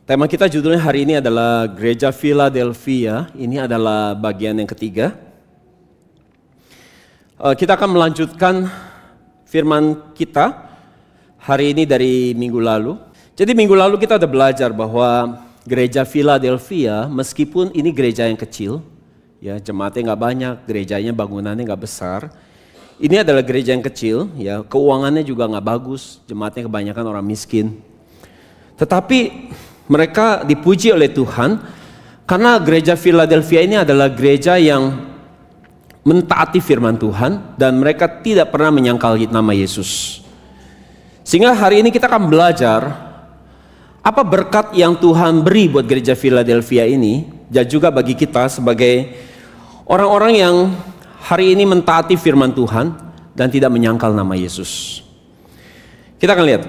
Tema kita judulnya hari ini adalah Gereja Philadelphia. Ini adalah bagian yang ketiga. Kita akan melanjutkan firman kita hari ini dari minggu lalu. Jadi minggu lalu kita sudah belajar bahwa Gereja Philadelphia, meskipun ini gereja yang kecil, ya jemaatnya nggak banyak, gerejanya bangunannya nggak besar. Ini adalah gereja yang kecil, ya keuangannya juga nggak bagus, jemaatnya kebanyakan orang miskin. Tetapi mereka dipuji oleh Tuhan karena gereja Philadelphia ini adalah gereja yang mentaati firman Tuhan dan mereka tidak pernah menyangkal nama Yesus. Sehingga hari ini kita akan belajar apa berkat yang Tuhan beri buat gereja Philadelphia ini dan juga bagi kita sebagai orang-orang yang hari ini mentaati firman Tuhan dan tidak menyangkal nama Yesus. Kita akan lihat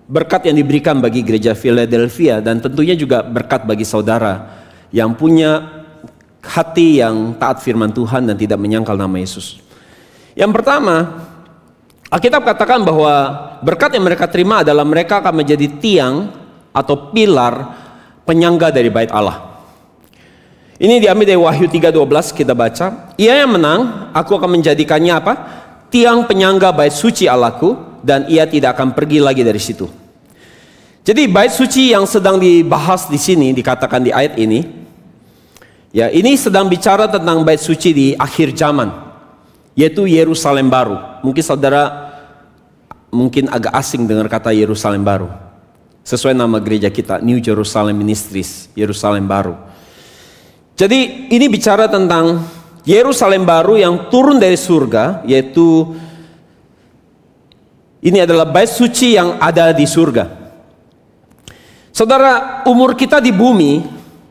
berkat yang diberikan bagi gereja Philadelphia dan tentunya juga berkat bagi saudara yang punya hati yang taat firman Tuhan dan tidak menyangkal nama Yesus. Yang pertama, Alkitab katakan bahwa berkat yang mereka terima adalah mereka akan menjadi tiang atau pilar penyangga dari bait Allah. Ini diambil dari Wahyu 3:12, kita baca. Ia yang menang, aku akan menjadikannya apa? Tiang penyangga bait suci Allahku, dan ia tidak akan pergi lagi dari situ. Jadi bait suci yang sedang dibahas di sini, dikatakan di ayat ini, ya ini sedang bicara tentang bait suci di akhir zaman, yaitu Yerusalem baru. Mungkin saudara agak asing dengar kata Yerusalem baru. Sesuai nama gereja kita, New Jerusalem Ministries, Yerusalem baru. Jadi ini bicara tentang Yerusalem baru yang turun dari surga, yaitu ini adalah bait suci yang ada di surga. Saudara, umur kita di bumi,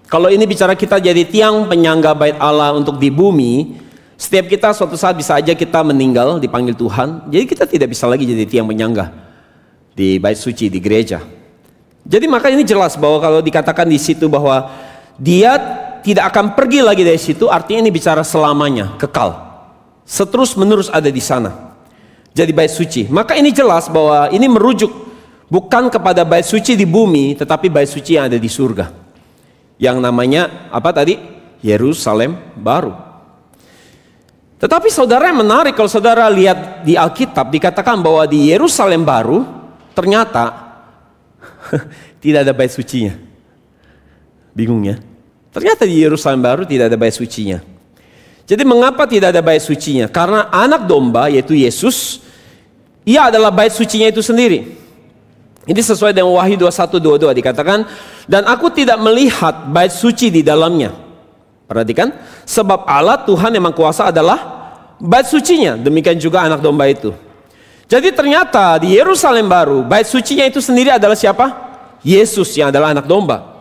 kalau ini bicara kita jadi tiang penyangga bait Allah untuk di bumi, setiap kita suatu saat bisa aja kita meninggal, dipanggil Tuhan. Jadi kita tidak bisa lagi jadi tiang penyangga di bait suci di gereja. Jadi maka ini jelas bahwa kalau dikatakan di situ bahwa dia tidak akan pergi lagi dari situ, artinya ini bicara selamanya, kekal. Seterus menerus ada di sana. Jadi bait suci. Maka ini jelas bahwa ini merujuk bukan kepada bait suci di bumi, tetapi bait suci yang ada di surga. Yang namanya apa tadi? Yerusalem baru. Tetapi saudara, yang menarik kalau saudara lihat di Alkitab dikatakan bahwa di Yerusalem baru ternyata tidak ada bait sucinya. Bingung ya? Ternyata di Yerusalem baru tidak ada bait sucinya. Jadi mengapa tidak ada bait sucinya? Karena anak domba yaitu Yesus, ia adalah bait sucinya itu sendiri. Ini sesuai dengan Wahyu 21:22 dikatakan, dan aku tidak melihat bait suci di dalamnya. Perhatikan, sebab Allah Tuhan yang Maha Kuasa adalah bait sucinya. Demikian juga anak domba itu. Jadi ternyata di Yerusalem baru, bait sucinya itu sendiri adalah siapa? Yesus yang adalah anak domba.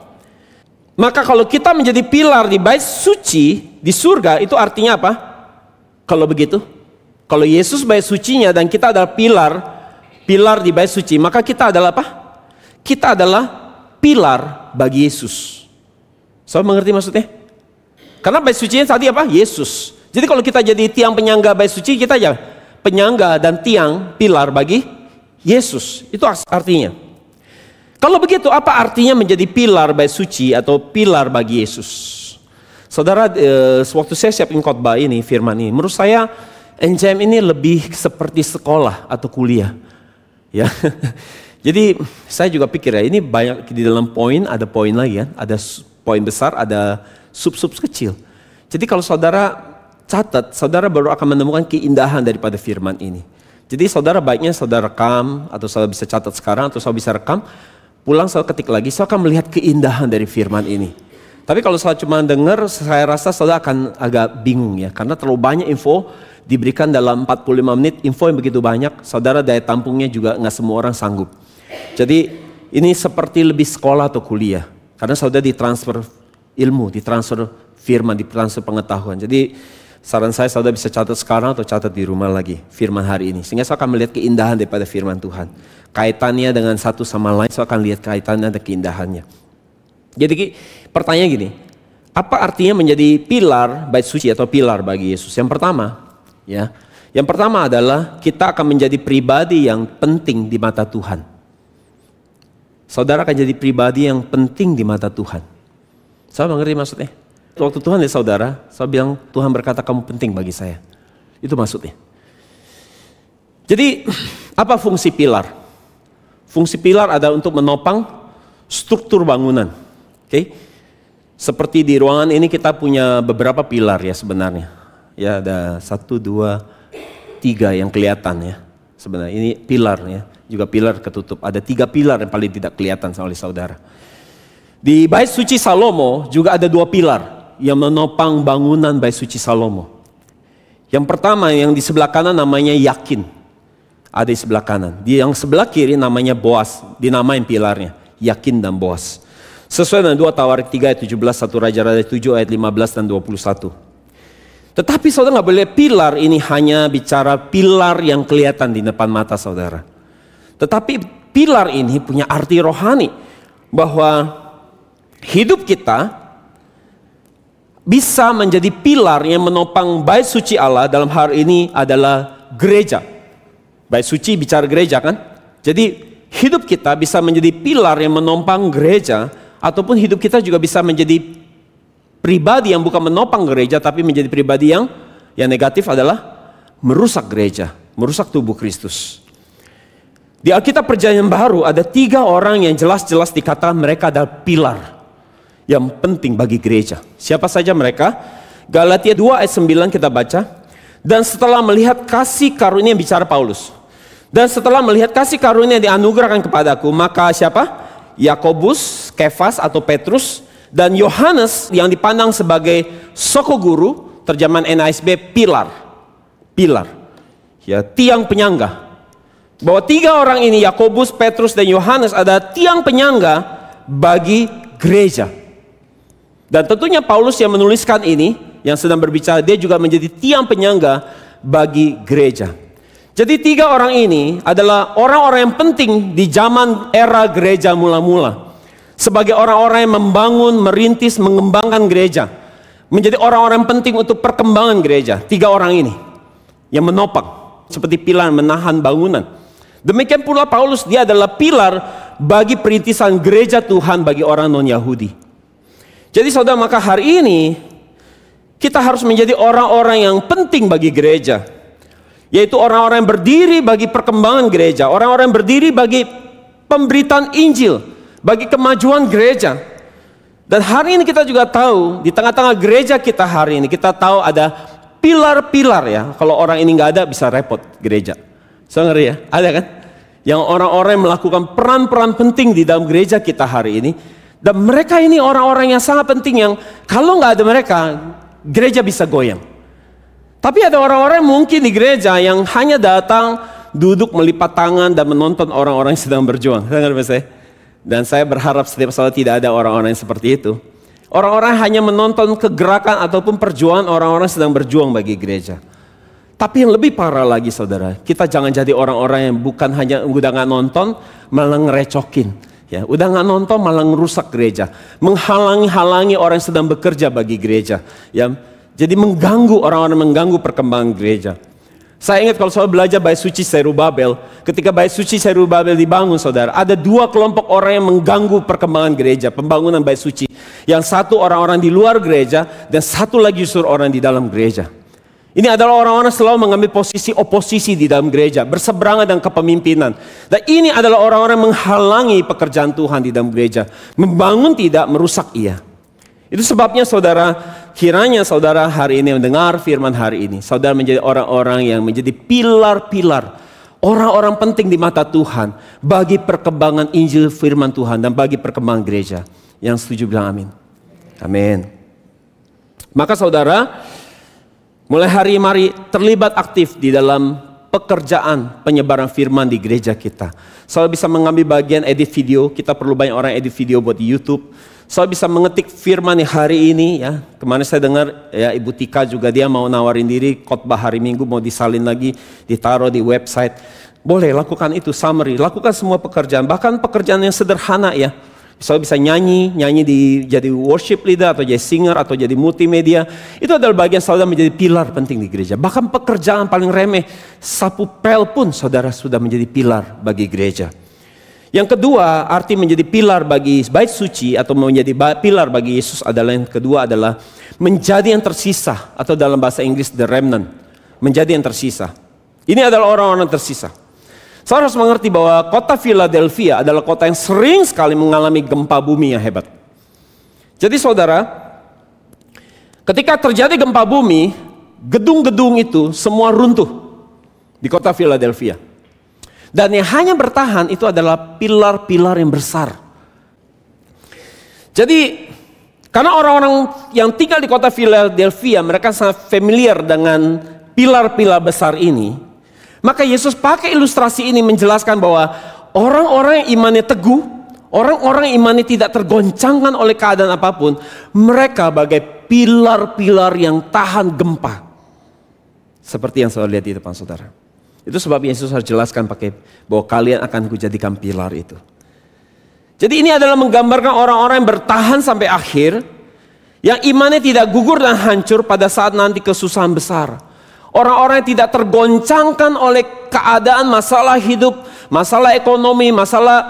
Maka kalau kita menjadi pilar di bait suci di surga, itu artinya apa? Kalau begitu, kalau Yesus bait sucinya dan kita adalah pilar di bait suci, maka kita adalah apa? Kita adalah pilar bagi Yesus. Saudara mengerti maksudnya? Karena bait sucinya tadi apa? Yesus. Jadi kalau kita jadi tiang penyangga bait suci, kita aja penyangga dan tiang pilar bagi Yesus. Itu artinya. Kalau begitu, apa artinya menjadi pilar bait suci atau pilar bagi Yesus? Saudara, waktu saya siapin khotbah ini, firman ini, menurut saya NJM ini lebih seperti sekolah atau kuliah. Ya, jadi saya juga pikir ya, ini banyak di dalam poin, ada poin lagi kan, ada poin besar, ada sub-sub kecil. Jadi kalau saudara catat, saudara baru akan menemukan keindahan daripada firman ini. Jadi saudara baiknya saudara rekam, atau saudara bisa catat sekarang, atau saudara bisa rekam, pulang saudara ketik lagi, saudara akan melihat keindahan dari firman ini. Tapi kalau saudara cuma dengar, saya rasa saudara akan agak bingung ya, karena terlalu banyak info diberikan dalam 45 menit, info yang begitu banyak, saudara daya tampungnya juga nggak semua orang sanggup. Jadi ini seperti lebih sekolah atau kuliah, karena saudara ditransfer ilmu, ditransfer firman, ditransfer pengetahuan. Jadi saran saya saudara bisa catat sekarang atau catat di rumah lagi firman hari ini, sehingga saudara akan melihat keindahan daripada firman Tuhan. Kaitannya dengan satu sama lain, saudara akan lihat kaitannya dan keindahannya. Jadi pertanyaan gini, apa artinya menjadi pilar bait suci atau pilar bagi Yesus? Yang pertama adalah kita akan menjadi pribadi yang penting di mata Tuhan. saudara akan jadi pribadi yang penting di mata Tuhan. Saya mengerti maksudnya. Waktu Tuhan lihat saudara, saya bilang Tuhan berkata kamu penting bagi saya. Itu maksudnya. Jadi apa fungsi pilar? Fungsi pilar adalah untuk menopang struktur bangunan. Oke? Seperti di ruangan ini kita punya beberapa pilar ya sebenarnya. Ya ada 1, 2, 3 yang kelihatan ya. Sebenarnya ini pilar ya. Juga pilar ketutup. Ada 3 pilar yang paling tidak kelihatan oleh saudara. Di Bait Suci Salomo juga ada 2 pilar yang menopang bangunan Bait Suci Salomo. Yang pertama yang di sebelah kanan namanya Yakin. Ada di sebelah kanan. Di yang sebelah kiri namanya Boas. Dinamain pilarnya. Yakin dan Boas. Sesuai dengan 2 Tawarik 3 ayat 17, 1 Raja-Raja 7 ayat 15 dan 21. Tetapi saudara nggak boleh pilar ini hanya bicara pilar yang kelihatan di depan mata saudara. Tetapi pilar ini punya arti rohani. Bahwa hidup kita bisa menjadi pilar yang menopang bait suci Allah. Dalam hal ini adalah gereja. Bait suci bicara gereja kan. Jadi hidup kita bisa menjadi pilar yang menopang gereja. Ataupun hidup kita juga bisa menjadi pribadi yang bukan menopang gereja, tapi menjadi pribadi yang negatif adalah merusak gereja, merusak tubuh Kristus. Di Alkitab Perjanjian Baru ada 3 orang yang jelas-jelas dikatakan mereka adalah pilar yang penting bagi gereja. Siapa saja mereka? Galatia 2 ayat 9 kita baca. Dan setelah melihat kasih karunia yang bicara Paulus. Dan setelah melihat kasih karunia yang dianugerahkan kepadaku, maka siapa? Yakobus, Kefas atau Petrus, dan Yohanes yang dipandang sebagai soko guru, terjemahan NASB pilar. Pilar. Ya, tiang penyangga. Bahwa 3 orang ini, Yakobus, Petrus, dan Yohanes adalah tiang penyangga bagi gereja. Dan tentunya Paulus yang menuliskan ini, yang sedang berbicara, dia juga menjadi tiang penyangga bagi gereja. Jadi 3 orang ini adalah orang-orang yang penting di zaman era gereja mula-mula. Sebagai orang-orang yang membangun, merintis, mengembangkan gereja. Menjadi orang-orang penting untuk perkembangan gereja. 3 orang ini yang menopang. Seperti pilar menahan bangunan. Demikian pula Paulus, dia adalah pilar bagi perintisan gereja Tuhan bagi orang non-Yahudi. Jadi saudara, maka hari ini kita harus menjadi orang-orang yang penting bagi gereja. Yaitu orang-orang yang berdiri bagi perkembangan gereja. Orang-orang yang berdiri bagi pemberitaan Injil. Bagi kemajuan gereja. Dan hari ini kita juga tahu, di tengah-tengah gereja kita hari ini, kita tahu ada pilar-pilar ya. Kalau orang ini nggak ada bisa repot gereja. So ngeri ya, ada kan? Yang orang-orang yang melakukan peran-peran penting di dalam gereja kita hari ini. Dan mereka ini orang-orang yang sangat penting yang kalau nggak ada mereka, gereja bisa goyang. Tapi ada orang-orang mungkin di gereja yang hanya datang, duduk melipat tangan dan menonton orang-orang yang sedang berjuang. Dan saya berharap setiap saat tidak ada orang-orang yang seperti itu. Orang-orang hanya menonton kegerakan ataupun perjuangan orang-orang sedang berjuang bagi gereja. Tapi yang lebih parah lagi saudara, kita jangan jadi orang-orang yang bukan hanya udah nggak nonton, malah ngerecokin. Ya, udah nggak nonton malah ngerusak gereja. Menghalangi-halangi orang yang sedang bekerja bagi gereja. Ya, jadi mengganggu orang-orang, mengganggu perkembangan gereja. Saya ingat kalau saya belajar Bait Suci Zerubabel, ketika Bait Suci Zerubabel dibangun saudara, ada 2 kelompok orang yang mengganggu perkembangan gereja, pembangunan Bait Suci. Yang satu orang-orang di luar gereja, dan satu lagi justru orang di dalam gereja. Ini adalah orang-orang selalu mengambil posisi oposisi di dalam gereja, berseberangan dengan kepemimpinan. Dan ini adalah orang-orang yang menghalangi pekerjaan Tuhan di dalam gereja. Membangun tidak, merusak iya. Itu sebabnya saudara, kiranya saudara hari ini mendengar firman hari ini. Saudara menjadi orang-orang yang menjadi pilar-pilar. Orang-orang penting di mata Tuhan. Bagi perkembangan Injil firman Tuhan dan bagi perkembangan gereja. Yang setuju bilang amin. Amin. Maka saudara, mulai hari mari terlibat aktif di dalam pekerjaan penyebaran firman di gereja kita. Saudara bisa mengambil bagian edit video. Kita perlu banyak orang edit video buat di YouTube. Saya bisa mengetik firman hari ini ya. Kemarin saya dengar ya Ibu Tika juga dia mau nawarin diri khotbah hari Minggu mau disalin lagi, ditaruh di website. Boleh lakukan itu summary, lakukan semua pekerjaan, bahkan pekerjaan yang sederhana ya. Saya bisa nyanyi jadi worship leader atau jadi singer atau jadi multimedia. Itu adalah bagian saudara menjadi pilar penting di gereja. Bahkan pekerjaan paling remeh, sapu pel pun saudara sudah menjadi pilar bagi gereja. Yang kedua, arti menjadi pilar bagi bait suci atau menjadi pilar bagi Yesus adalah yang kedua adalah menjadi yang tersisa, atau dalam bahasa Inggris the remnant, menjadi yang tersisa. Ini adalah orang-orang tersisa. Saudara harus mengerti bahwa kota Philadelphia adalah kota yang sering sekali mengalami gempa bumi yang hebat. Jadi saudara, ketika terjadi gempa bumi, gedung-gedung itu semua runtuh di kota Philadelphia. Dan yang hanya bertahan itu adalah pilar-pilar yang besar. Jadi karena orang-orang yang tinggal di kota Philadelphia mereka sangat familiar dengan pilar-pilar besar ini, maka Yesus pakai ilustrasi ini menjelaskan bahwa orang-orang yang imannya teguh, orang-orang yang imannya tidak tergoncangkan oleh keadaan apapun, mereka bagai pilar-pilar yang tahan gempa. Seperti yang saudara lihat di depan saudara. Itu sebab Yesus harus jelaskan pakai bahwa kalian akan kujadikan pilar itu. Jadi ini adalah menggambarkan orang-orang yang bertahan sampai akhir, yang imannya tidak gugur dan hancur pada saat nanti kesusahan besar. Orang-orang yang tidak tergoncangkan oleh keadaan, masalah hidup, masalah ekonomi, masalah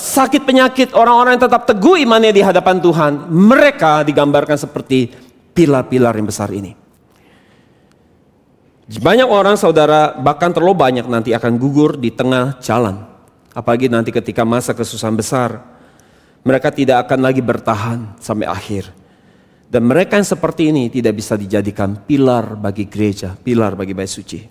sakit penyakit. Orang-orang yang tetap teguh imannya di hadapan Tuhan, mereka digambarkan seperti pilar-pilar yang besar ini. Banyak orang saudara, bahkan terlalu banyak nanti akan gugur di tengah jalan. Apalagi nanti ketika masa kesusahan besar, mereka tidak akan lagi bertahan sampai akhir. Dan mereka yang seperti ini tidak bisa dijadikan pilar bagi gereja, pilar bagi bait suci.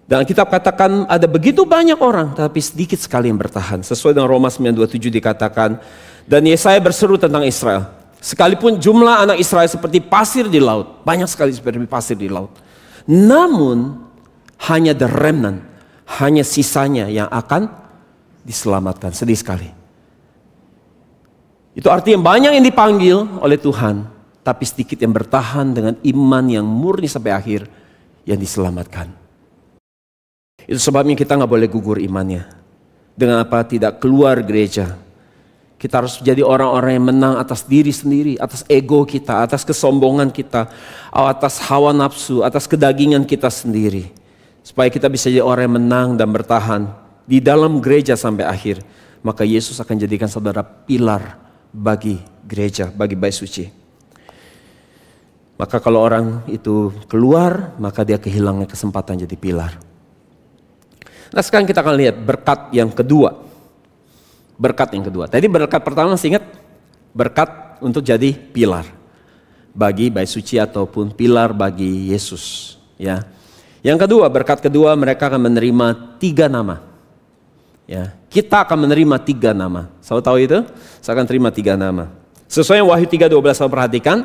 Dan Alkitab katakan ada begitu banyak orang, tapi sedikit sekali yang bertahan. Sesuai dengan Roma 9:27 dikatakan, dan Yesaya berseru tentang Israel. Sekalipun jumlah anak Israel seperti pasir di laut, banyak sekali seperti pasir di laut. Namun hanya the remnant, hanya sisanya yang akan diselamatkan. Sedih sekali. Itu artinya banyak yang dipanggil oleh Tuhan, tapi sedikit yang bertahan dengan iman yang murni sampai akhir yang diselamatkan. Itu sebabnya kita nggak boleh gugur imannya. Dengan apa? Tidak keluar gereja. Kita harus jadi orang-orang yang menang atas diri sendiri, atas ego kita, atas kesombongan kita, atas hawa nafsu, atas kedagingan kita sendiri. Supaya kita bisa jadi orang yang menang dan bertahan di dalam gereja sampai akhir. Maka Yesus akan jadikan saudara pilar bagi gereja, bagi bait suci. Maka kalau orang itu keluar, maka dia kehilangan kesempatan jadi pilar. Nah sekarang kita akan lihat berkat yang kedua. Berkat yang kedua. Tadi berkat pertama masih ingat? Berkat untuk jadi pilar bagi bait suci ataupun pilar bagi Yesus. Ya. Yang kedua, berkat kedua mereka akan menerima 3 nama. Ya, kita akan menerima 3 nama. Saya tahu itu? Saya akan terima 3 nama. Sesuai yang Wahyu 3:12 saya perhatikan.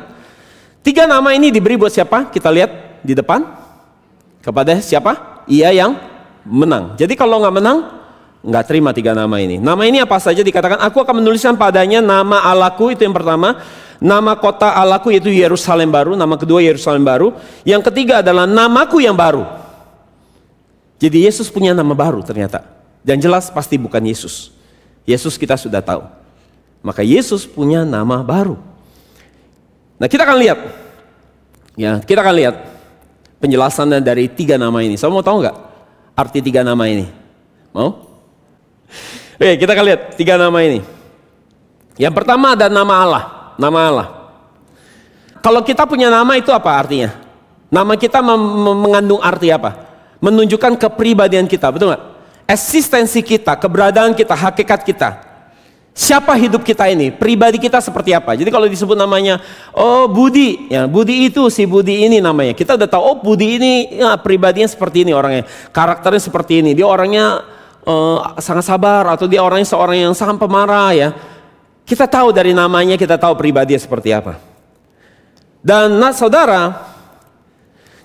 3 nama ini diberi buat siapa? Kita lihat di depan. Kepada siapa? Ia yang menang. Jadi kalau nggak menang, nggak terima 3 nama ini. Nama ini apa saja dikatakan, aku akan menuliskan padanya nama Allahku, itu yang pertama. Nama kota Allahku yaitu Yerusalem baru. Nama kedua Yerusalem baru. Yang ketiga adalah namaku yang baru. Jadi Yesus punya nama baru ternyata. Dan jelas pasti bukan Yesus. Yesus kita sudah tahu. Maka Yesus punya nama baru. Nah kita akan lihat. Ya, kita akan lihat penjelasannya dari 3 nama ini. Saya mau tahu nggak arti 3 nama ini? Mau? Oke, kita akan lihat 3 nama ini. Yang pertama ada nama Allah. Nama Allah. Kalau kita punya nama itu apa artinya? Nama kita mengandung arti apa? Menunjukkan kepribadian kita, betul nggak? Eksistensi kita, keberadaan kita, hakikat kita. Siapa hidup kita ini? Pribadi kita seperti apa? Jadi kalau disebut namanya, oh Budi, ya Budi itu si Budi ini namanya. Kita udah tahu, oh Budi ini ya, pribadinya seperti ini orangnya, karakternya seperti ini. Dia orangnya sangat sabar atau dia orangnya seorang yang sangat pemarah ya. Kita tahu dari namanya, kita tahu pribadinya seperti apa. Dan nah, saudara,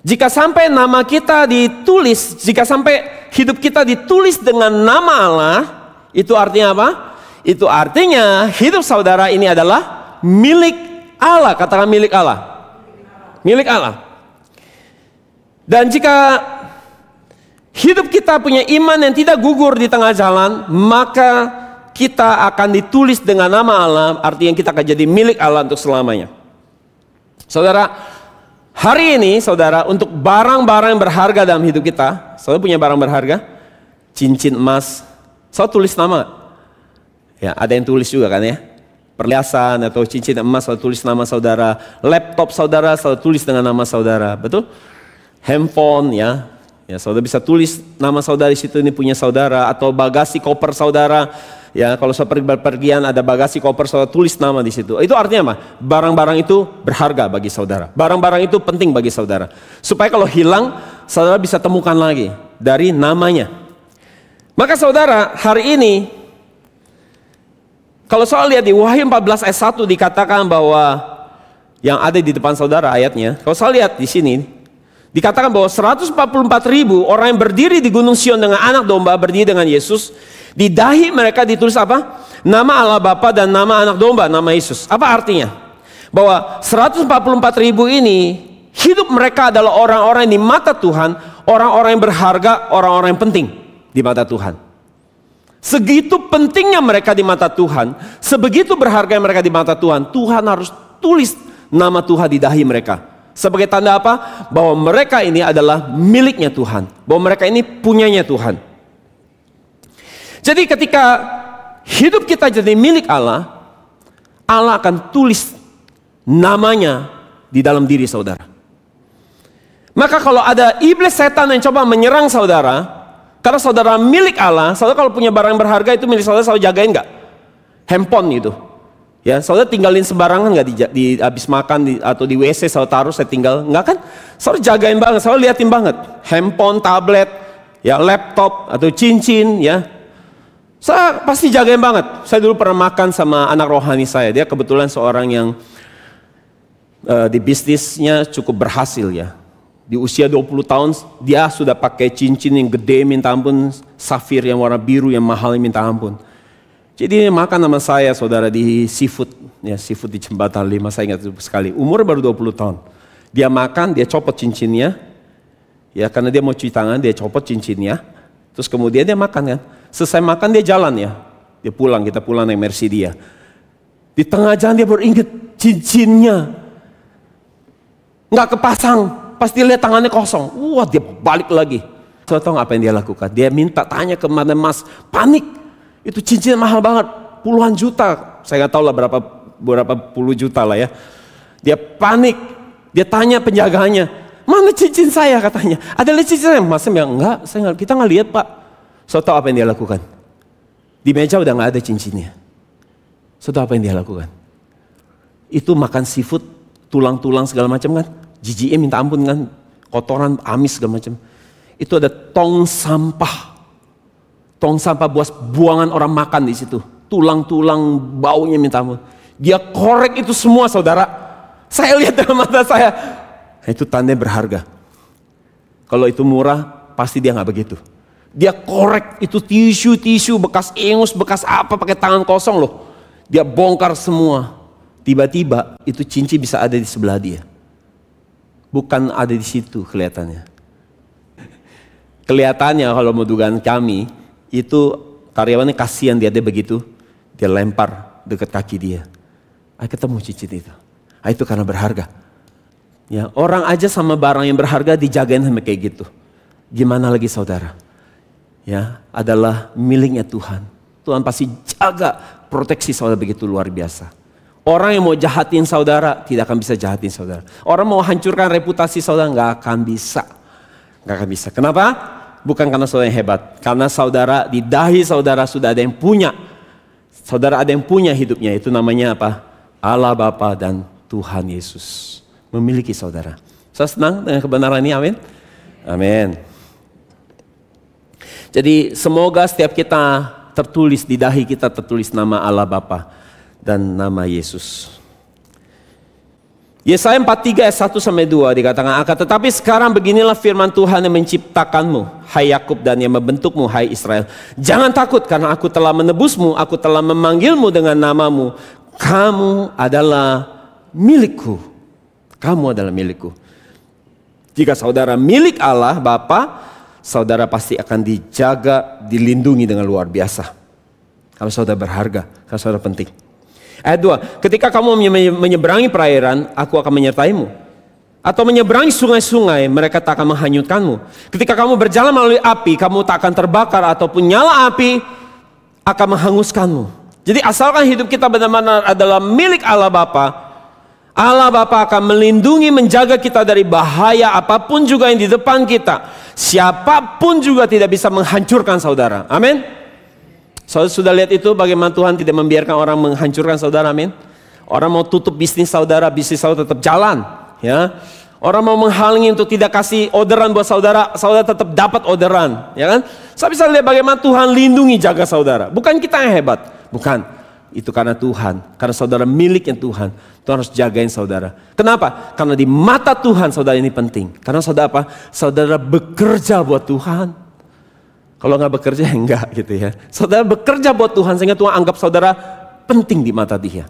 jika sampai nama kita ditulis, jika sampai hidup kita ditulis dengan nama Allah, itu artinya apa? Itu artinya hidup saudara ini adalah milik Allah. Katakan milik Allah. Milik Allah. Dan jika hidup kita punya iman yang tidak gugur di tengah jalan, maka kita akan ditulis dengan nama Allah, artinya kita akan jadi milik Allah untuk selamanya. Saudara, hari ini saudara, untuk barang-barang yang berharga dalam hidup kita, saudara punya barang berharga, cincin emas, Saudara tulis nama. Ya, ada yang tulis juga kan ya. Perhiasan atau cincin emas, saudara tulis nama saudara. Laptop saudara tulis dengan nama saudara, betul? Handphone ya, saudara bisa tulis nama saudara di situ, ini punya saudara. Atau bagasi koper saudara, ya kalau saudara pergi berpergian ada bagasi koper, saudara tulis nama di situ. Itu artinya apa? Barang-barang itu berharga bagi saudara. Barang-barang itu penting bagi saudara. Supaya kalau hilang, saudara bisa temukan lagi dari namanya. Maka saudara, hari ini kalau saudara lihat di Wahyu 14 ayat 1 dikatakan bahwa yang ada di depan saudara ayatnya. Kalau saudara lihat di sini dikatakan bahwa 144.000 orang yang berdiri di Gunung Sion dengan anak domba, berdiri dengan Yesus. Di dahi mereka ditulis apa? Nama Allah Bapa dan nama anak domba, nama Yesus. Apa artinya? Bahwa 144.000 ini hidup mereka adalah orang-orang yang di mata Tuhan, orang-orang yang berharga, orang-orang yang penting di mata Tuhan. Segitu pentingnya mereka di mata Tuhan, sebegitu berharga mereka di mata Tuhan, Tuhan harus tulis nama Tuhan di dahi mereka. Sebagai tanda apa? Bahwa mereka ini adalah miliknya Tuhan. Bahwa mereka ini punyanya Tuhan. Jadi ketika hidup kita jadi milik Allah, Allah akan tulis namanya di dalam diri saudara. Maka kalau ada iblis setan yang coba menyerang saudara, karena saudara milik Allah, saudara kalau punya barang yang berharga itu milik saudara, saudara jagain nggak? Handphone itu, ya saudara tinggalin sembarangan nggak di habis makan atau di WC saudara taruh, saya tinggal nggak kan? Saudara jagain banget, saudara liatin banget. Handphone, tablet, ya laptop atau cincin, ya. Saya pasti jagain banget. Saya dulu pernah makan sama anak rohani saya, dia kebetulan seorang yang di bisnisnya cukup berhasil ya. Di usia 20 tahun dia sudah pakai cincin yang gede minta ampun, safir yang warna biru yang mahal minta ampun. Jadi dia makan sama saya saudara di seafood, ya seafood di Jembatan 5, saya ingat itu sekali. Umur baru 20 tahun. Dia makan, dia copot cincinnya. Ya karena dia mau cuci tangan, dia copot cincinnya. Terus kemudian dia makan kan. Selesai makan dia jalan ya. Dia pulang, kita pulang naik Mercy dia. Di tengah jalan dia baru ingat cincinnya nggak kepasang. Pas dia lihat tangannya kosong, wah dia balik lagi. Saya tahu apa yang dia lakukan? Dia minta tanya ke mana Mas, panik. Itu cincin mahal banget, puluhan juta. Saya nggak tahu lah berapa puluh juta lah ya. Dia panik, dia tanya penjaganya, mana cincin saya katanya? Ada lihat cincin saya? Mas bilang enggak, kita nggak lihat Pak. Saya tahu apa yang dia lakukan? Di meja udah nggak ada cincinnya. Saya tahu apa yang dia lakukan? Itu makan seafood, tulang-tulang segala macam kan? Jijinya minta ampun kan, kotoran, amis segala macam. Itu ada tong sampah buat buangan orang makan di situ. Tulang-tulang, baunya minta ampun. Dia korek itu semua saudara. Saya lihat dalam mata saya, itu tanda berharga. Kalau itu murah, pasti dia nggak begitu. Dia korek itu tisu bekas ingus, bekas apa pakai tangan kosong loh. Dia bongkar semua. Tiba-tiba itu cincin bisa ada di sebelah dia. Bukan ada di situ kelihatannya. Kelihatannya kalau mau dugaan kami, itu karyawannya kasihan dia begitu, dia lempar dekat kaki dia. Ketemu cincin itu. Itu karena berharga. Ya, orang aja sama barang yang berharga dijagain sama kayak gitu. Gimana lagi saudara? Ya, adalah miliknya Tuhan. Tuhan pasti jaga proteksi saudara begitu luar biasa. Orang yang mau jahatin saudara tidak akan bisa jahatin saudara. Orang mau hancurkan reputasi saudara nggak akan bisa. Nggak akan bisa. Kenapa? Bukan karena saudara yang hebat. Karena saudara di dahi saudara sudah ada yang punya. Saudara ada yang punya hidupnya. Itu namanya apa? Allah Bapa dan Tuhan Yesus memiliki saudara. Saya senang dengan kebenaran ini. Amin. Amin. Jadi semoga setiap kita tertulis di dahi kita tertulis nama Allah Bapa dan nama Yesus. Yesaya 43 ayat 1-2 dikatakan, tetapi sekarang beginilah firman Tuhan yang menciptakanmu, hai Yakub, dan yang membentukmu, hai Israel. Jangan takut karena aku telah menebusmu, aku telah memanggilmu dengan namamu. Kamu adalah milikku. Kamu adalah milikku. Jika saudara milik Allah Bapa, saudara pasti akan dijaga, dilindungi dengan luar biasa. Kalau saudara berharga, kalau saudara penting. Ayat 2, ketika kamu menyeberangi perairan, aku akan menyertaimu. Atau menyeberangi sungai-sungai, mereka tak akan menghanyutkanmu. Ketika kamu berjalan melalui api, kamu tak akan terbakar. Ataupun nyala api, akan menghanguskanmu. Jadi asalkan hidup kita benar-benar adalah milik Allah Bapa, Allah Bapa akan melindungi, menjaga kita dari bahaya apapun juga yang di depan kita. Siapapun juga tidak bisa menghancurkan saudara. Amin. Saudara sudah lihat itu bagaimana Tuhan tidak membiarkan orang menghancurkan saudara. Amin. Orang mau tutup bisnis saudara tetap jalan. Ya. Orang mau menghalangi untuk tidak kasih orderan buat saudara, saudara tetap dapat orderan, ya kan? Saya bisa lihat bagaimana Tuhan lindungi, jaga saudara. Bukan kita yang hebat, bukan. Itu karena Tuhan, karena saudara miliknya Tuhan. Tuhan harus jagain saudara. Kenapa? Karena di mata Tuhan saudara ini penting. Karena saudara apa? Saudara bekerja buat Tuhan. Kalau nggak bekerja enggak gitu ya. Saudara bekerja buat Tuhan sehingga Tuhan anggap saudara penting di mata Dia.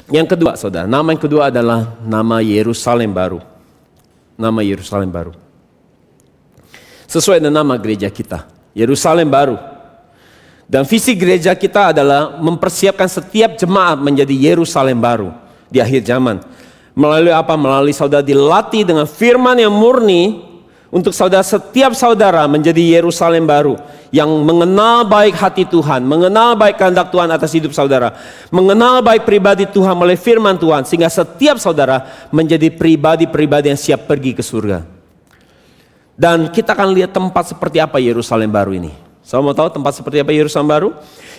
Yang kedua saudara, nama yang kedua adalah nama Yerusalem baru. Nama Yerusalem baru. Sesuai dengan nama gereja kita, Yerusalem baru. Dan visi gereja kita adalah mempersiapkan setiap jemaat menjadi Yerusalem baru di akhir zaman. Melalui apa? Melalui saudara dilatih dengan firman yang murni untuk saudara, setiap saudara menjadi Yerusalem baru yang mengenal baik hati Tuhan, mengenal baik kehendak Tuhan atas hidup saudara, mengenal baik pribadi Tuhan melalui firman Tuhan, sehingga setiap saudara menjadi pribadi-pribadi yang siap pergi ke surga. Dan kita akan lihat tempat seperti apa Yerusalem baru ini. Saya mau tahu tempat seperti apa Yerusalem baru?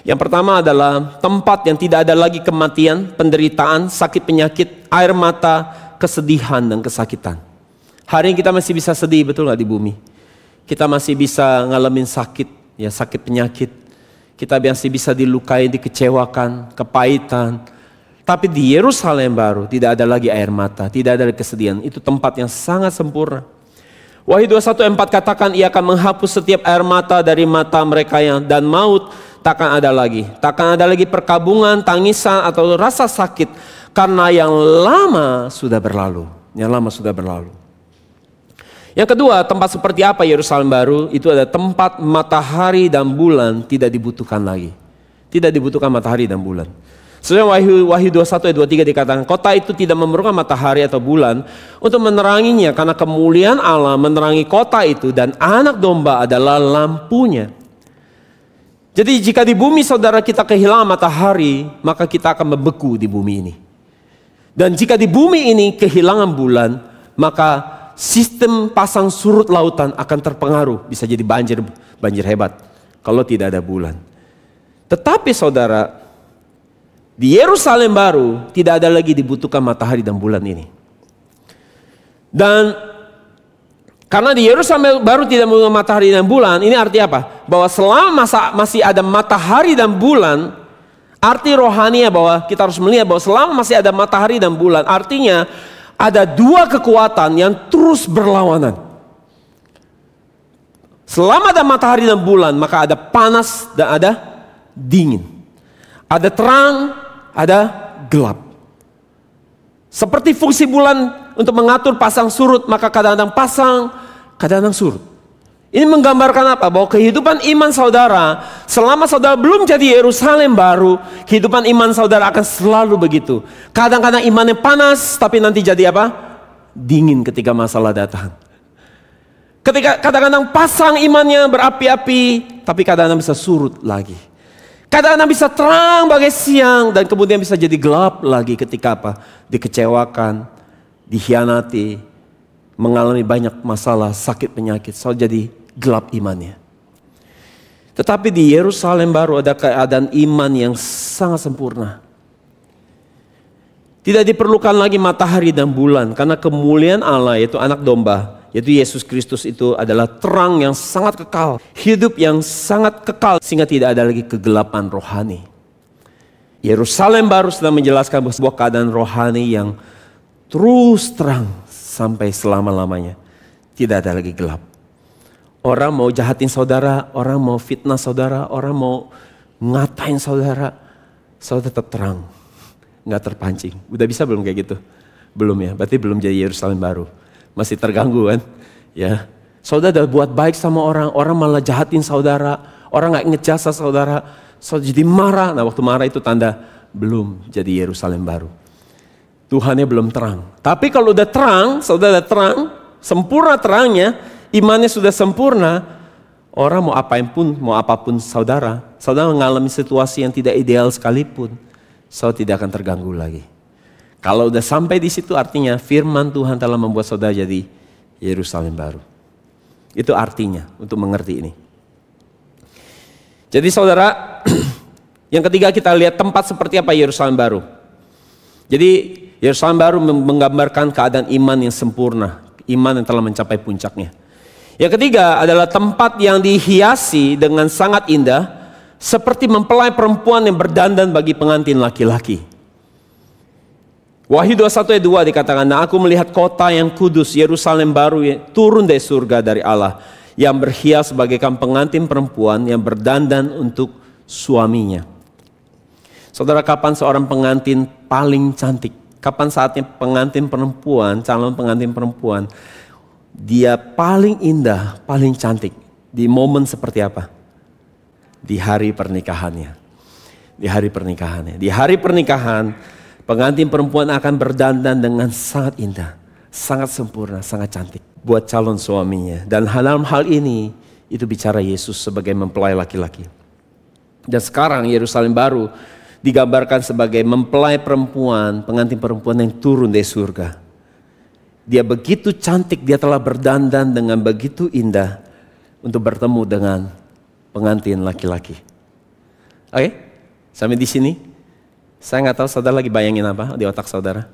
Yang pertama adalah tempat yang tidak ada lagi kematian, penderitaan, sakit penyakit, air mata, kesedihan dan kesakitan. Hari ini kita masih bisa sedih, betul nggak di bumi? Kita masih bisa ngalamin sakit, ya sakit penyakit. Kita masih bisa dilukai, dikecewakan, kepahitan. Tapi di Yerusalem baru tidak ada lagi air mata, tidak ada lagi kesedihan. Itu tempat yang sangat sempurna. Wahyu 21:4 katakan ia akan menghapus setiap air mata dari mata mereka dan maut takkan ada lagi. Takkan ada lagi perkabungan, tangisan atau rasa sakit karena yang lama sudah berlalu. Yang lama sudah berlalu. Yang kedua, tempat seperti apa Yerusalem baru? Itu ada tempat matahari dan bulan tidak dibutuhkan lagi. Tidak dibutuhkan matahari dan bulan. Sesuai Wahyu 21 ayat 23 dikatakan, kota itu tidak memerlukan matahari atau bulan untuk meneranginya, karena kemuliaan Allah menerangi kota itu dan anak domba adalah lampunya. Jadi jika di bumi saudara kita kehilangan matahari, maka kita akan membeku di bumi ini. Dan jika di bumi ini kehilangan bulan, maka sistem pasang surut lautan akan terpengaruh, bisa jadi banjir hebat kalau tidak ada bulan. Tetapi saudara, di Yerusalem baru tidak ada lagi dibutuhkan matahari dan bulan ini. Dan karena di Yerusalem baru tidak membutuhkan matahari dan bulan, ini artinya apa? Bahwa selama masih ada matahari dan bulan, arti rohaninya bahwa kita harus melihat bahwa selama masih ada matahari dan bulan, artinya ada dua kekuatan yang terus berlawanan. Selama ada matahari dan bulan, maka ada panas dan ada dingin. Ada terang, ada gelap. Seperti fungsi bulan untuk mengatur pasang surut, maka kadang-kadang pasang, kadang-kadang surut. Ini menggambarkan apa? Bahwa kehidupan iman saudara, selama saudara belum jadi Yerusalem baru, kehidupan iman saudara akan selalu begitu. Kadang-kadang imannya panas, tapi nanti jadi apa? Dingin ketika masalah datang. Ketika kadang-kadang pasang imannya berapi-api, tapi kadang-kadang bisa surut lagi. Kadang-kadang bisa terang bagai siang, dan kemudian bisa jadi gelap lagi ketika apa? Dikecewakan, dikhianati, mengalami banyak masalah, sakit penyakit, selalu jadi gelap imannya. Tetapi di Yerusalem baru ada keadaan iman yang sangat sempurna. Tidak diperlukan lagi matahari dan bulan, karena kemuliaan Allah yaitu anak domba, yaitu Yesus Kristus itu adalah terang yang sangat kekal, hidup yang sangat kekal, sehingga tidak ada lagi kegelapan rohani. Yerusalem baru sedang menjelaskan sebuah keadaan rohani yang terus terang sampai selama-lamanya. Tidak ada lagi gelap. Orang mau jahatin saudara, orang mau fitnah saudara, orang mau ngatain saudara, saudara tetap terang, nggak terpancing. Udah bisa belum kayak gitu? Belum ya, berarti belum jadi Yerusalem baru. Masih terganggu kan? Ya, saudara udah buat baik sama orang, orang malah jahatin saudara, orang nggak ngejasa saudara, saudara jadi marah. Nah waktu marah itu tanda belum jadi Yerusalem baru. Tuhannya belum terang. Tapi kalau udah terang, saudara udah terang, sempurna terangnya, imannya sudah sempurna, Orang mau apapun saudara mengalami situasi yang tidak ideal sekalipun, saudara tidak akan terganggu lagi. Kalau udah sampai di situ artinya firman Tuhan telah membuat saudara jadi Yerusalem baru. Itu artinya untuk mengerti ini. Jadi saudara, yang ketiga kita lihat tempat seperti apa Yerusalem baru. Jadi Yerusalem baru menggambarkan keadaan iman yang sempurna, iman yang telah mencapai puncaknya. Yang ketiga adalah tempat yang dihiasi dengan sangat indah, seperti mempelai perempuan yang berdandan bagi pengantin laki-laki. Wahyu 21 ayat 2 dikatakan, nah aku melihat kota yang kudus, Yerusalem baru yang turun dari surga dari Allah, yang berhias bagaikan pengantin perempuan yang berdandan untuk suaminya. Saudara, kapan seorang pengantin paling cantik? Kapan saatnya pengantin perempuan, calon pengantin perempuan, dia paling indah, paling cantik? Di momen seperti apa? Di hari pernikahannya. Di hari pernikahannya. Di hari pernikahan, pengantin perempuan akan berdandan dengan sangat indah, sangat sempurna, sangat cantik buat calon suaminya. Dan dalam hal ini, itu bicara Yesus sebagai mempelai laki-laki. Dan sekarang Yerusalem baru digambarkan sebagai mempelai perempuan, pengantin perempuan yang turun dari surga. Dia begitu cantik, dia telah berdandan dengan begitu indah untuk bertemu dengan pengantin laki-laki. Oke, sampai di sini. Saya nggak tahu saudara lagi bayangin apa di otak saudara.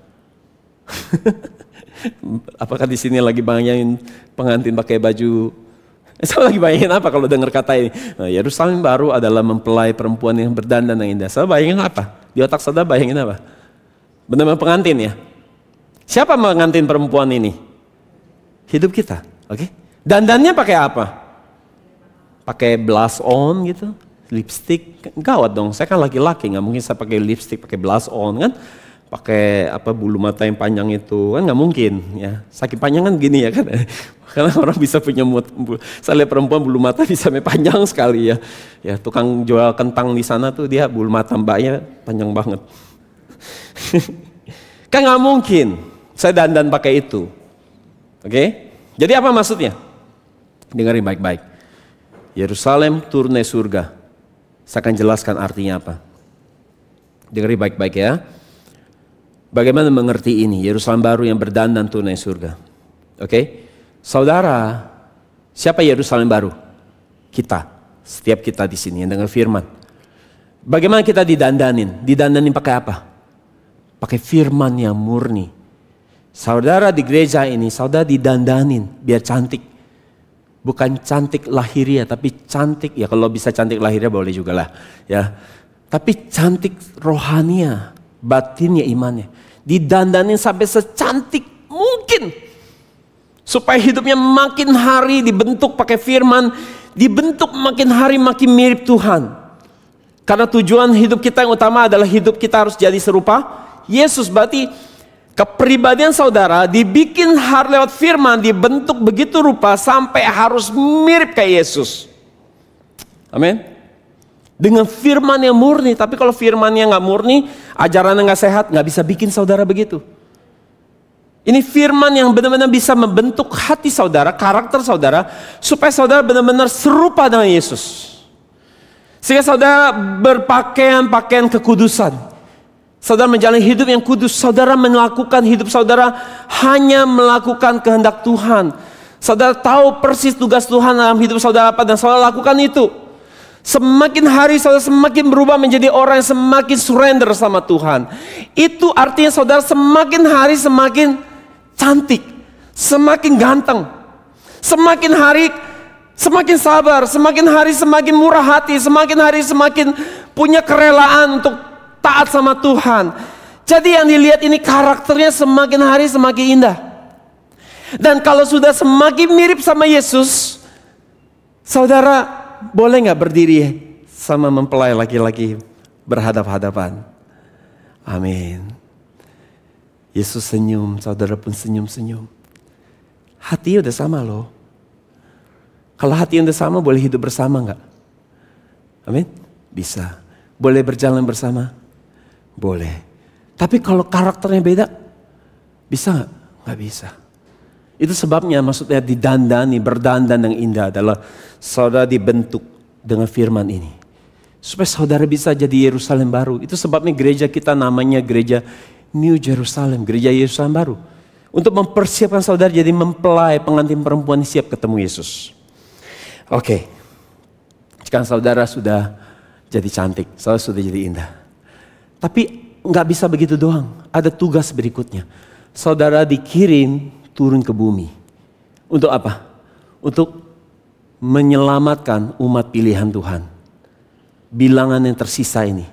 Apakah di sini lagi bayangin pengantin pakai baju? Saya lagi bayangin apa kalau dengar kata ini? Nah, Yerusalem baru adalah mempelai perempuan yang berdandan yang indah. Saya bayangin apa? Di otak saudara bayangin apa? Benar-benar pengantin ya? Siapa pengantin perempuan ini? Hidup kita, oke? Dandannya pakai apa? Pakai blush on gitu, lipstick. Gawat dong, saya kan laki-laki, nggak mungkin saya pakai lipstick, pakai blush on kan? Pakai apa bulu mata yang panjang itu kan nggak mungkin ya. Saking panjang kan gini ya kan? Karena orang bisa punya saya lihat perempuan bulu mata bisa sampai panjang sekali ya. Ya tukang jual kentang di sana tuh dia bulu mata mbaknya panjang banget. Kan nggak mungkin. Saya dandan pakai itu. Oke? Jadi apa maksudnya? Dengarin baik-baik. Yerusalem turun dari surga. Saya akan jelaskan artinya apa. Dengarin baik-baik ya. Bagaimana mengerti ini? Yerusalem baru yang berdandan turun dari surga. Oke? Saudara, siapa Yerusalem baru? Kita. Setiap kita di sini yang dengar firman. Bagaimana kita didandanin? Didandanin pakai apa? Pakai firman yang murni. Saudara di gereja ini, saudara didandanin biar cantik. Bukan cantik lahiriah, tapi cantik, ya kalau bisa cantik lahiriah boleh juga lah. Ya. Tapi cantik rohania, batinnya, imannya. Didandanin sampai secantik mungkin. Supaya hidupnya makin hari dibentuk pakai firman, dibentuk makin hari makin mirip Tuhan. Karena tujuan hidup kita yang utama adalah hidup kita harus jadi serupa Yesus. Berarti kepribadian saudara dibikin lewat firman, dibentuk begitu rupa sampai harus mirip kayak Yesus. Amin. Dengan firman yang murni. Tapi kalau firmannya nggak murni, ajarannya nggak sehat, nggak bisa bikin saudara begitu. Ini firman yang benar-benar bisa membentuk hati saudara, karakter saudara, supaya saudara benar-benar serupa dengan Yesus. Sehingga saudara berpakaian kekudusan. Saudara menjalani hidup yang kudus. Saudara melakukan hidup saudara hanya melakukan kehendak Tuhan. Saudara tahu persis tugas Tuhan dalam hidup saudara apa dan saudara lakukan itu. Semakin hari saudara semakin berubah menjadi orang yang semakin surrender sama Tuhan. Itu artinya saudara semakin hari semakin cantik, semakin ganteng. Semakin hari semakin sabar, semakin hari semakin murah hati, semakin hari semakin punya kerelaan untuk taat sama Tuhan. Jadi yang dilihat ini karakternya semakin hari semakin indah. Dan kalau sudah semakin mirip sama Yesus, saudara boleh gak berdiri sama mempelai laki-laki berhadap-hadapan? Amin. Yesus senyum, saudara pun senyum-senyum. Hati udah sama loh. Kalau hati udah sama boleh hidup bersama gak? Amin. Bisa. Boleh berjalan bersama? Boleh. Tapi kalau karakternya beda, bisa gak? Gak bisa. Itu sebabnya maksudnya didandani, berdandan yang indah adalah saudara dibentuk dengan firman ini. Supaya saudara bisa jadi Yerusalem baru. Itu sebabnya gereja kita namanya gereja New Jerusalem, gereja Yerusalem baru. Untuk mempersiapkan saudara jadi mempelai pengantin perempuan siap ketemu Yesus. Oke. Sekarang saudara sudah jadi cantik, saudara sudah jadi indah. Tapi nggak bisa begitu doang, ada tugas berikutnya. Saudara dikirim turun ke bumi. Untuk apa? Untuk menyelamatkan umat pilihan Tuhan. Bilangan yang tersisa ini.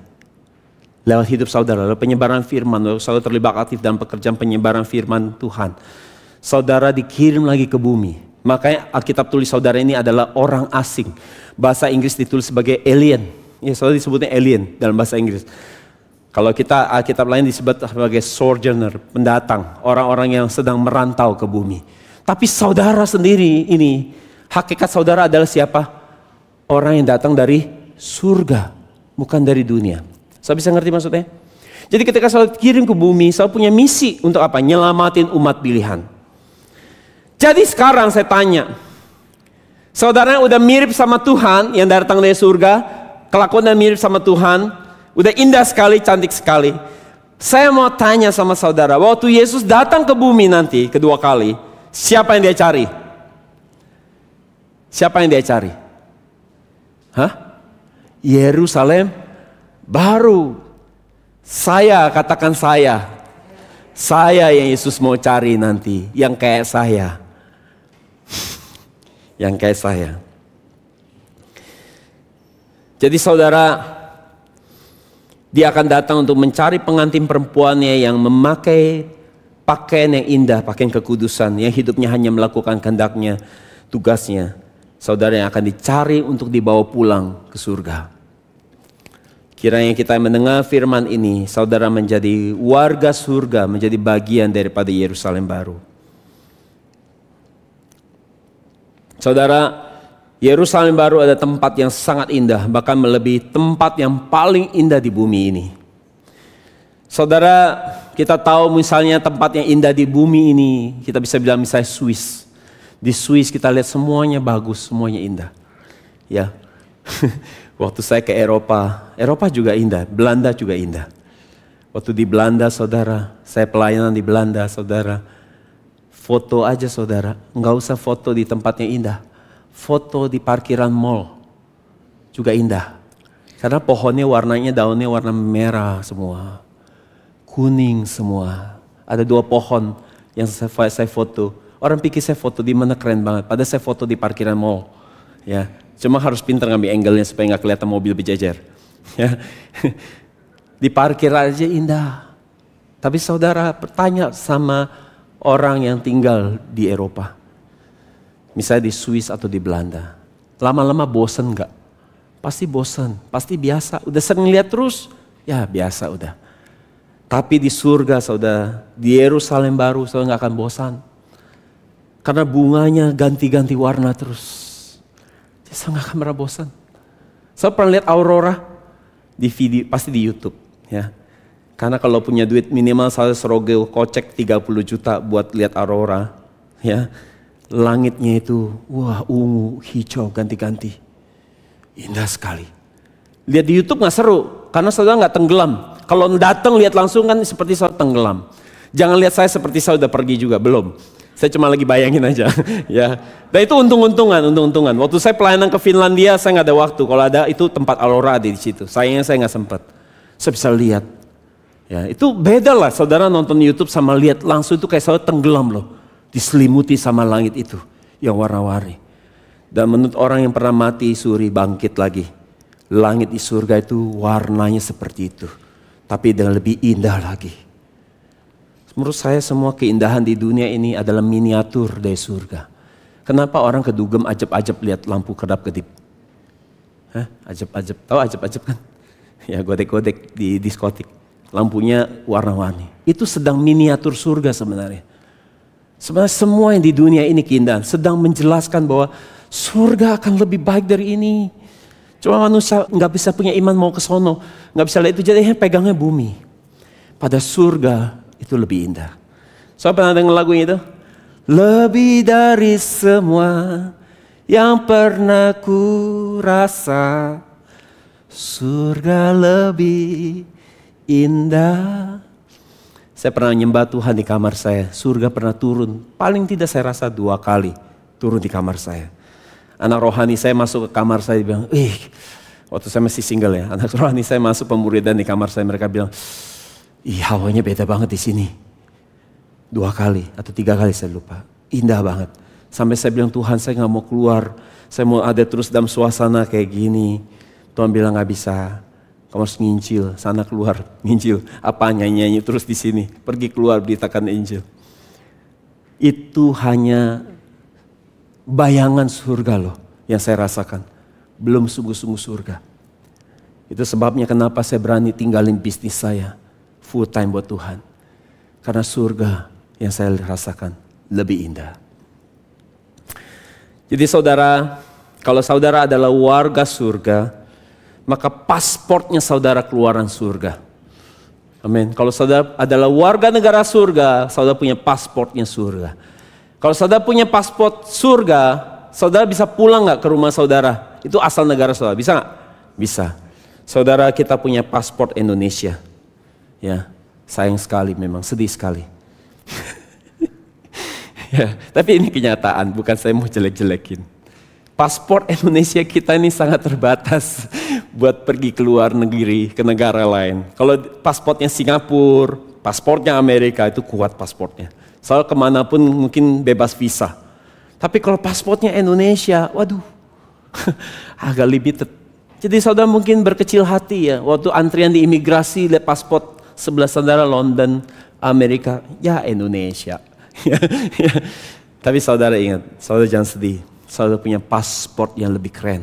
Lewat hidup saudara, lewat penyebaran firman, lewat saudara terlibat aktif dalam pekerjaan penyebaran firman Tuhan. Saudara dikirim lagi ke bumi. Makanya Alkitab tulis saudara ini adalah orang asing. Bahasa Inggris ditulis sebagai alien. Ya, saudara disebutnya alien dalam bahasa Inggris. Kalau kita Alkitab lain disebut sebagai sojourner, pendatang, orang-orang yang sedang merantau ke bumi. Tapi saudara sendiri ini, hakikat saudara adalah siapa? Orang yang datang dari surga, bukan dari dunia. Saya bisa ngerti maksudnya? Jadi ketika saudara kirim ke bumi, saudara punya misi untuk apa? Nyelamatin umat pilihan. Jadi sekarang saya tanya, saudara yang udah mirip sama Tuhan, yang datang dari surga, kelakuannya mirip sama Tuhan, udah indah sekali, cantik sekali. Saya mau tanya sama saudara, waktu Yesus datang ke bumi nanti kedua kali, siapa yang dia cari? Siapa yang dia cari? Hah? Yerusalem baru. Saya, katakan saya. Saya yang Yesus mau cari nanti, yang kayak saya. Yang kayak saya. Jadi saudara, dia akan datang untuk mencari pengantin perempuannya yang memakai pakaian yang indah, pakaian kekudusan, yang hidupnya hanya melakukan kehendaknya, tugasnya. Saudara yang akan dicari untuk dibawa pulang ke surga. Kiranya kita mendengar firman ini, saudara menjadi warga surga, menjadi bagian daripada Yerusalem baru. Saudara, Yerusalem baru ada tempat yang sangat indah, bahkan melebihi tempat yang paling indah di bumi ini. Saudara, kita tahu misalnya tempat yang indah di bumi ini, kita bisa bilang misalnya Swiss. Di Swiss kita lihat semuanya bagus, semuanya indah. Ya, waktu saya ke Eropa, Eropa juga indah, Belanda juga indah. Waktu di Belanda saudara, saya pelayanan di Belanda saudara, foto aja saudara, nggak usah foto di tempat yang indah. Foto di parkiran mall juga indah. Karena pohonnya warnanya, daunnya warna merah semua. Kuning semua. Ada 2 pohon yang saya foto. Orang pikir saya foto di mana keren banget. Padahal saya foto di parkiran mall. Ya, cuma harus pintar ngambil angle-nya supaya nggak kelihatan mobil berjejer. Ya. Di parkir aja indah. Tapi saudara bertanya sama orang yang tinggal di Eropa. Misalnya di Swiss atau di Belanda. Lama-lama bosan nggak? Pasti bosan, pasti biasa. Udah sering lihat terus, ya biasa udah. Tapi di surga saudara, di Yerusalem baru saudara nggak akan bosan. Karena bunganya ganti-ganti warna terus. Jadi saya nggak akan pernah bosan. Saya pernah lihat aurora di video, pasti di YouTube. Ya. Karena kalau punya duit minimal saya serogel kocek 30 juta buat lihat aurora. Ya. Langitnya itu, wah ungu, hijau, ganti-ganti. Indah sekali. Lihat di YouTube nggak seru, karena saudara nggak tenggelam. Kalau datang lihat langsung kan seperti saudara tenggelam. Jangan lihat saya seperti saya udah pergi juga, belum. Saya cuma lagi bayangin aja. Ya. Dan itu untung-untungan. Waktu saya pelayanan ke Finlandia, saya nggak ada waktu. Kalau ada itu tempat aurora di situ. Sayangnya saya nggak sempat. Saya bisa lihat. Ya, itu beda lah saudara nonton YouTube sama lihat langsung, itu kayak saudara tenggelam loh. Diselimuti sama langit itu yang warna-warni. Dan menurut orang yang pernah mati suri bangkit lagi. Langit di surga itu warnanya seperti itu. Tapi dengan lebih indah lagi. Menurut saya semua keindahan di dunia ini adalah miniatur dari surga. Kenapa orang kedugem ajab-ajab lihat lampu kedap-kedip? Hah? Ajab-ajab, tahu ajab-ajab kan? Ya godek-godek di diskotik. Lampunya warna-warni. Itu sedang miniatur surga sebenarnya. Sebenarnya semua yang di dunia ini keindahan sedang menjelaskan bahwa surga akan lebih baik dari ini. Cuma manusia nggak bisa punya iman mau ke sono, nggak bisa lihat itu, jadi pegangnya bumi. Pada surga itu lebih indah. So pernah dengar lagu itu? lebih dari semua yang pernah ku rasa. Surga lebih indah. Saya pernah nyembah Tuhan di kamar saya. Surga pernah turun. Paling tidak saya rasa 2 kali turun di kamar saya. Anak rohani saya masuk ke kamar saya bilang, waktu saya masih single ya. Anak rohani saya masuk pemuridan di kamar saya. Mereka bilang, hawanya beda banget di sini. 2 kali atau 3 kali saya lupa. Indah banget. Sampai saya bilang, Tuhan saya gak mau keluar. Saya mau ada terus dalam suasana kayak gini. Tuhan bilang gak bisa. Kamu harus nginjil, sana keluar, nginjil. Apa nyanyi-nyanyi terus di sini. Pergi keluar, beritakan Injil. Itu hanya bayangan surga loh yang saya rasakan. Belum sungguh-sungguh surga. Itu sebabnya kenapa saya berani tinggalin bisnis saya. Full time buat Tuhan. Karena surga yang saya rasakan lebih indah. Jadi saudara, kalau saudara adalah warga surga, maka pasportnya saudara keluaran surga. Amin. Kalau saudara adalah warga negara surga, saudara punya pasportnya surga. Kalau saudara punya pasport surga, saudara bisa pulang gak ke rumah saudara? Itu asal negara saudara, bisa gak? Bisa. Saudara, kita punya pasport Indonesia. Ya, sayang sekali memang, sedih sekali. Ya, tapi ini kenyataan, bukan saya mau jelek-jelekin. Paspor Indonesia kita ini sangat terbatas buat pergi ke luar negeri, ke negara lain. Kalau pasportnya Singapura, pasportnya Amerika itu kuat pasportnya. Soal kemanapun mungkin bebas visa. Tapi kalau pasportnya Indonesia, waduh, agak limited. Jadi saudara mungkin berkecil hati ya, waktu antrian di imigrasi lihat paspor sebelah saudara London, Amerika, ya Indonesia. Tapi saudara ingat, saudara jangan sedih. Saudara punya paspor yang lebih keren.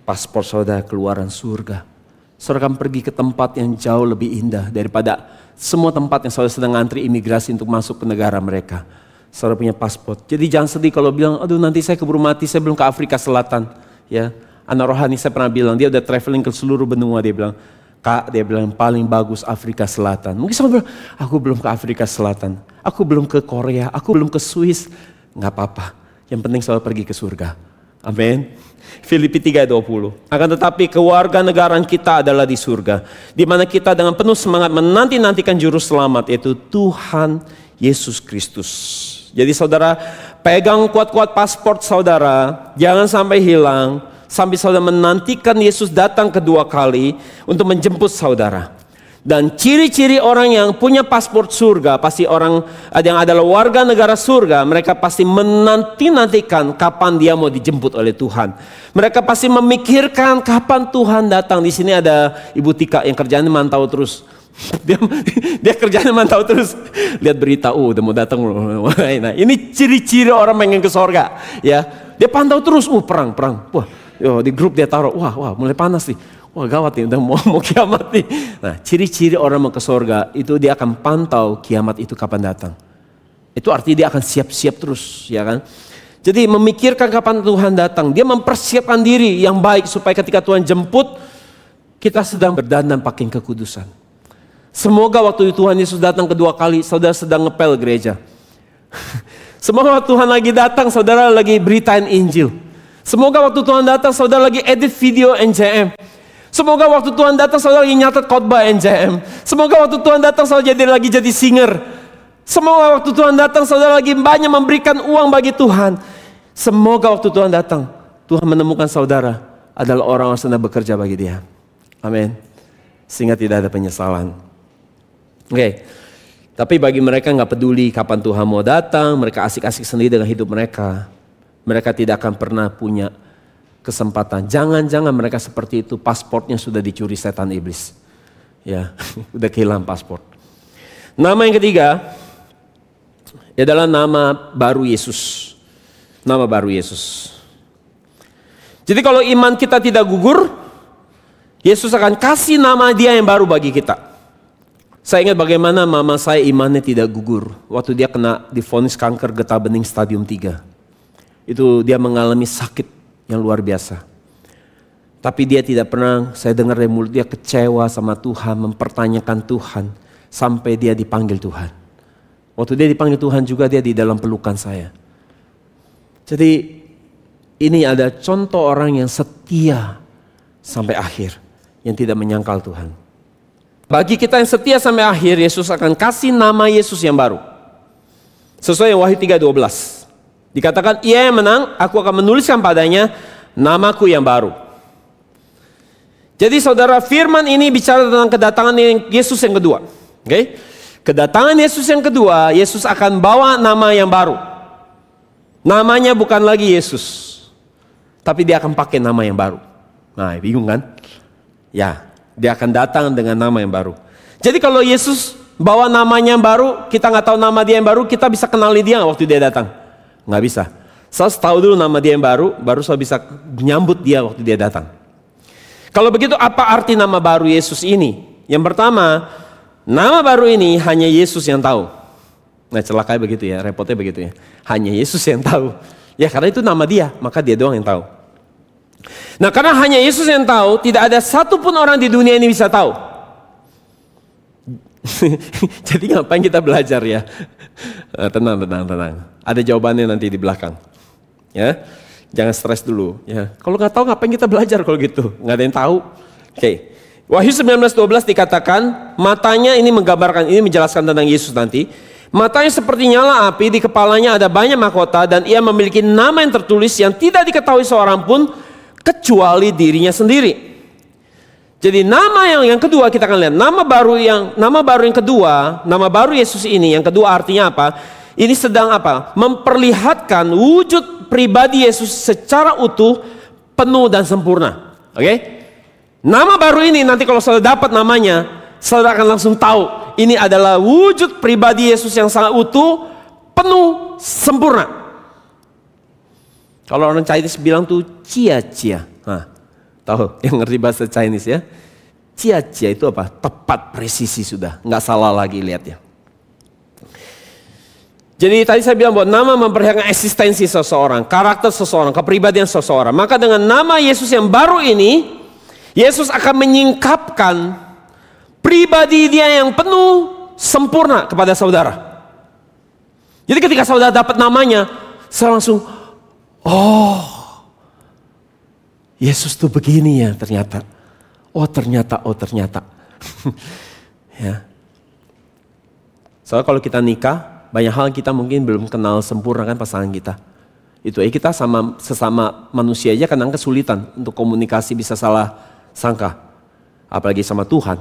Paspor saudara keluaran surga. Saudara akan pergi ke tempat yang jauh lebih indah daripada semua tempat yang saudara sedang ngantri imigrasi untuk masuk ke negara mereka. Saudara punya paspor. Jadi jangan sedih kalau bilang, aduh nanti saya keburu mati, saya belum ke Afrika Selatan. Ya, anak rohani saya pernah bilang, dia udah traveling ke seluruh benua, dia bilang, Kak, dia bilang paling bagus Afrika Selatan. Mungkin saudara bilang, aku belum ke Afrika Selatan, aku belum ke Korea, aku belum ke Swiss. Nggak apa-apa. Yang penting saudara pergi ke surga. Amin. Filipi 3:20. Akan tetapi kewarganegaraan kita adalah di surga, di mana kita dengan penuh semangat menanti-nantikan juru selamat, yaitu Tuhan Yesus Kristus. Jadi saudara pegang kuat-kuat paspor saudara, jangan sampai hilang sampai saudara menantikan Yesus datang kedua kali untuk menjemput saudara. Dan ciri-ciri orang yang punya paspor surga, pasti orang yang adalah warga negara surga, mereka pasti menanti-nantikan kapan dia mau dijemput oleh Tuhan. Mereka pasti memikirkan kapan Tuhan datang. Di sini ada Ibu Tika yang kerjanya mantau terus. Dia kerjanya mantau terus. Lihat berita, udah mau datang. Nah, ini ciri-ciri orang pengen ke surga. Ya, dia pantau terus. Perang. Wah, di grup dia taruh. Wah, mulai panas nih. Wah gawat nih, udah mau kiamat nih. Nah, ciri-ciri orang mau ke surga itu dia akan pantau kiamat itu kapan datang. Itu artinya dia akan siap-siap terus, ya kan? Jadi memikirkan kapan Tuhan datang, dia mempersiapkan diri yang baik supaya ketika Tuhan jemput, kita sedang berdandan pakai kekudusan. Semoga waktu Tuhan Yesus datang kedua kali, saudara sedang ngepel gereja. Semoga waktu Tuhan lagi datang, saudara lagi beritain Injil. Semoga waktu Tuhan datang, saudara lagi edit video NJM. Semoga waktu Tuhan datang saudara lagi nyatet khotbah NJM. Semoga waktu Tuhan datang saudara jadi singer. Semoga waktu Tuhan datang saudara lagi banyak memberikan uang bagi Tuhan. Semoga waktu Tuhan datang Tuhan menemukan saudara adalah orang yang sedang bekerja bagi dia. Amin. Sehingga tidak ada penyesalan. Oke. Tapi bagi mereka nggak peduli kapan Tuhan mau datang, mereka asik-asik sendiri dengan hidup mereka. Mereka tidak akan pernah punya kesempatan. Jangan-jangan mereka seperti itu, pasportnya sudah dicuri setan iblis. Ya, udah kehilangan paspor. Nama yang ketiga adalah nama baru Yesus. Nama baru Yesus. Jadi kalau iman kita tidak gugur, Yesus akan kasih nama dia yang baru bagi kita. Saya ingat bagaimana mama saya imannya tidak gugur. Waktu dia kena divonis kanker getah bening stadium 3. Itu dia mengalami sakit yang luar biasa. Tapi dia tidak pernah, saya dengar dari mulut dia kecewa sama Tuhan, mempertanyakan Tuhan, sampai dia dipanggil Tuhan. Waktu dia dipanggil Tuhan juga dia di dalam pelukan saya. Jadi ini ada contoh orang yang setia sampai akhir. Yang tidak menyangkal Tuhan. Bagi kita yang setia sampai akhir, Yesus akan kasih nama Yesus yang baru. Sesuai Wahyu 3:12. Dikatakan, ia yang menang, aku akan menuliskan padanya namaku yang baru. Jadi saudara, firman ini bicara tentang kedatangan Yesus yang kedua. Oke? Kedatangan Yesus yang kedua, Yesus akan bawa nama yang baru. Namanya bukan lagi Yesus. Tapi dia akan pakai nama yang baru. Nah, bingung kan? Ya, dia akan datang dengan nama yang baru. Jadi kalau Yesus bawa namanya yang baru, kita nggak tahu nama dia yang baru, kita bisa kenali dia nggak waktu dia datang? Nggak bisa. Saya tahu dulu nama dia yang baru saya bisa menyambut dia waktu dia datang. Kalau begitu apa arti nama baru Yesus ini? Yang pertama, nama baru ini hanya Yesus yang tahu. Nah celakanya begitu ya, repotnya begitu ya. Hanya Yesus yang tahu. Ya karena itu nama dia, maka dia doang yang tahu. Nah karena hanya Yesus yang tahu, tidak ada satupun orang di dunia ini bisa tahu. Jadi ngapain kita belajar ya? Tenang. Ada jawabannya nanti di belakang. Ya, jangan stres dulu. Ya, kalau nggak tahu ngapain kita belajar kalau gitu? Nggak ada yang tahu. Oke. Wahyu 19:12 dikatakan matanya ini menggambarkan, ini menjelaskan tentang Yesus nanti. Matanya seperti nyala api, di kepalanya ada banyak mahkota dan ia memiliki nama yang tertulis yang tidak diketahui seorang pun kecuali dirinya sendiri. Jadi nama yang kedua kita akan lihat nama baru yang kedua, nama baru Yesus ini yang kedua artinya apa? Ini sedang apa? Memperlihatkan wujud pribadi Yesus secara utuh, penuh dan sempurna. Oke? Nama baru ini nanti kalau saudara dapat namanya, saudara akan langsung tahu ini adalah wujud pribadi Yesus yang sangat utuh, penuh, sempurna. Kalau orang Chinese bilang tuh cia-cia. Nah, tahu yang ngerti bahasa Chinese ya? Cia-cia itu apa? Tepat, presisi sudah. Nggak salah lagi lihatnya. Jadi tadi saya bilang bahwa nama memperlihatkan eksistensi seseorang, karakter seseorang, kepribadian seseorang. Maka dengan nama Yesus yang baru ini, Yesus akan menyingkapkan pribadi dia yang penuh, sempurna kepada saudara. Jadi ketika saudara dapat namanya, saya langsung, oh, Yesus tuh begini ya ternyata. Oh ternyata. Ya. Soalnya kalau kita nikah, banyak hal kita mungkin belum kenal sempurna kan pasangan kita. Itu kita sesama manusia aja kadang kesulitan untuk komunikasi, bisa salah sangka. Apalagi sama Tuhan.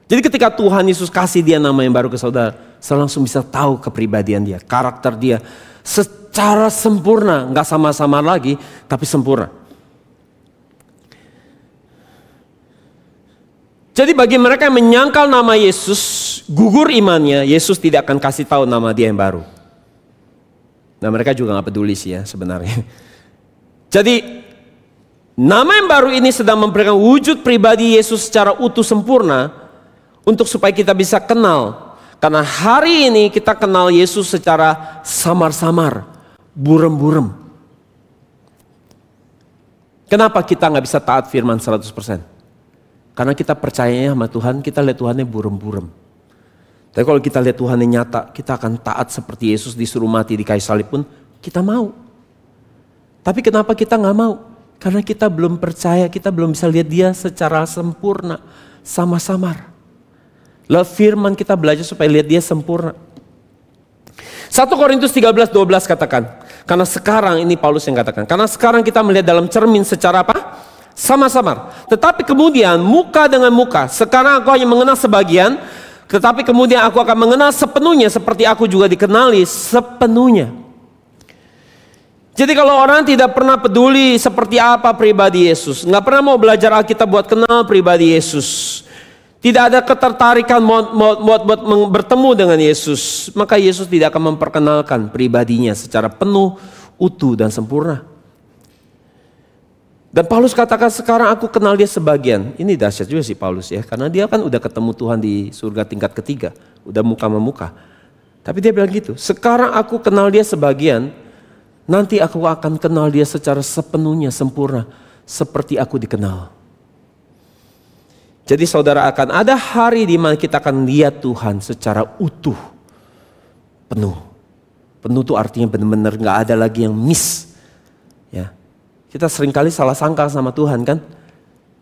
Jadi ketika Tuhan Yesus kasih dia nama yang baru ke saudara, saya langsung bisa tahu kepribadian dia, karakter dia. Secara sempurna, nggak sama-sama lagi, tapi sempurna. Jadi bagi mereka yang menyangkal nama Yesus, gugur imannya, Yesus tidak akan kasih tahu nama dia yang baru. Nah mereka juga nggak peduli sih ya sebenarnya. Jadi nama yang baru ini sedang memperlihatkan wujud pribadi Yesus secara utuh sempurna untuk supaya kita bisa kenal. Karena hari ini kita kenal Yesus secara samar-samar, burem-burem. Kenapa kita nggak bisa taat firman 100%? Karena kita percayanya sama Tuhan, kita lihat Tuhannya burem-burem. Tapi kalau kita lihat Tuhannya nyata, kita akan taat seperti Yesus disuruh mati di kayu salib pun, kita mau. Tapi kenapa kita nggak mau? Karena kita belum percaya, kita belum bisa lihat dia secara sempurna, samar-samar. Lalu firman kita belajar supaya lihat dia sempurna. 1 Korintus 13:12 katakan, karena sekarang ini Paulus yang katakan, karena sekarang kita melihat dalam cermin secara apa? Sama-sama. Tetapi kemudian muka dengan muka. Sekarang aku hanya mengenal sebagian, tetapi kemudian aku akan mengenal sepenuhnya seperti aku juga dikenali sepenuhnya. Jadi kalau orang tidak pernah peduli seperti apa pribadi Yesus, nggak pernah mau belajar Alkitab buat kenal pribadi Yesus, tidak ada ketertarikan buat bertemu dengan Yesus, maka Yesus tidak akan memperkenalkan pribadinya secara penuh, utuh dan sempurna. Dan Paulus katakan sekarang aku kenal dia sebagian. Ini dahsyat juga sih Paulus ya, karena dia kan udah ketemu Tuhan di surga tingkat ketiga, udah muka-memuka. Tapi dia bilang gitu, sekarang aku kenal dia sebagian, nanti aku akan kenal dia secara sepenuhnya sempurna, seperti aku dikenal. Jadi saudara, akan ada hari di mana kita akan lihat Tuhan secara utuh, penuh. Penuh itu artinya benar-benar gak ada lagi yang miss. Ya. Kita seringkali salah sangka sama Tuhan kan.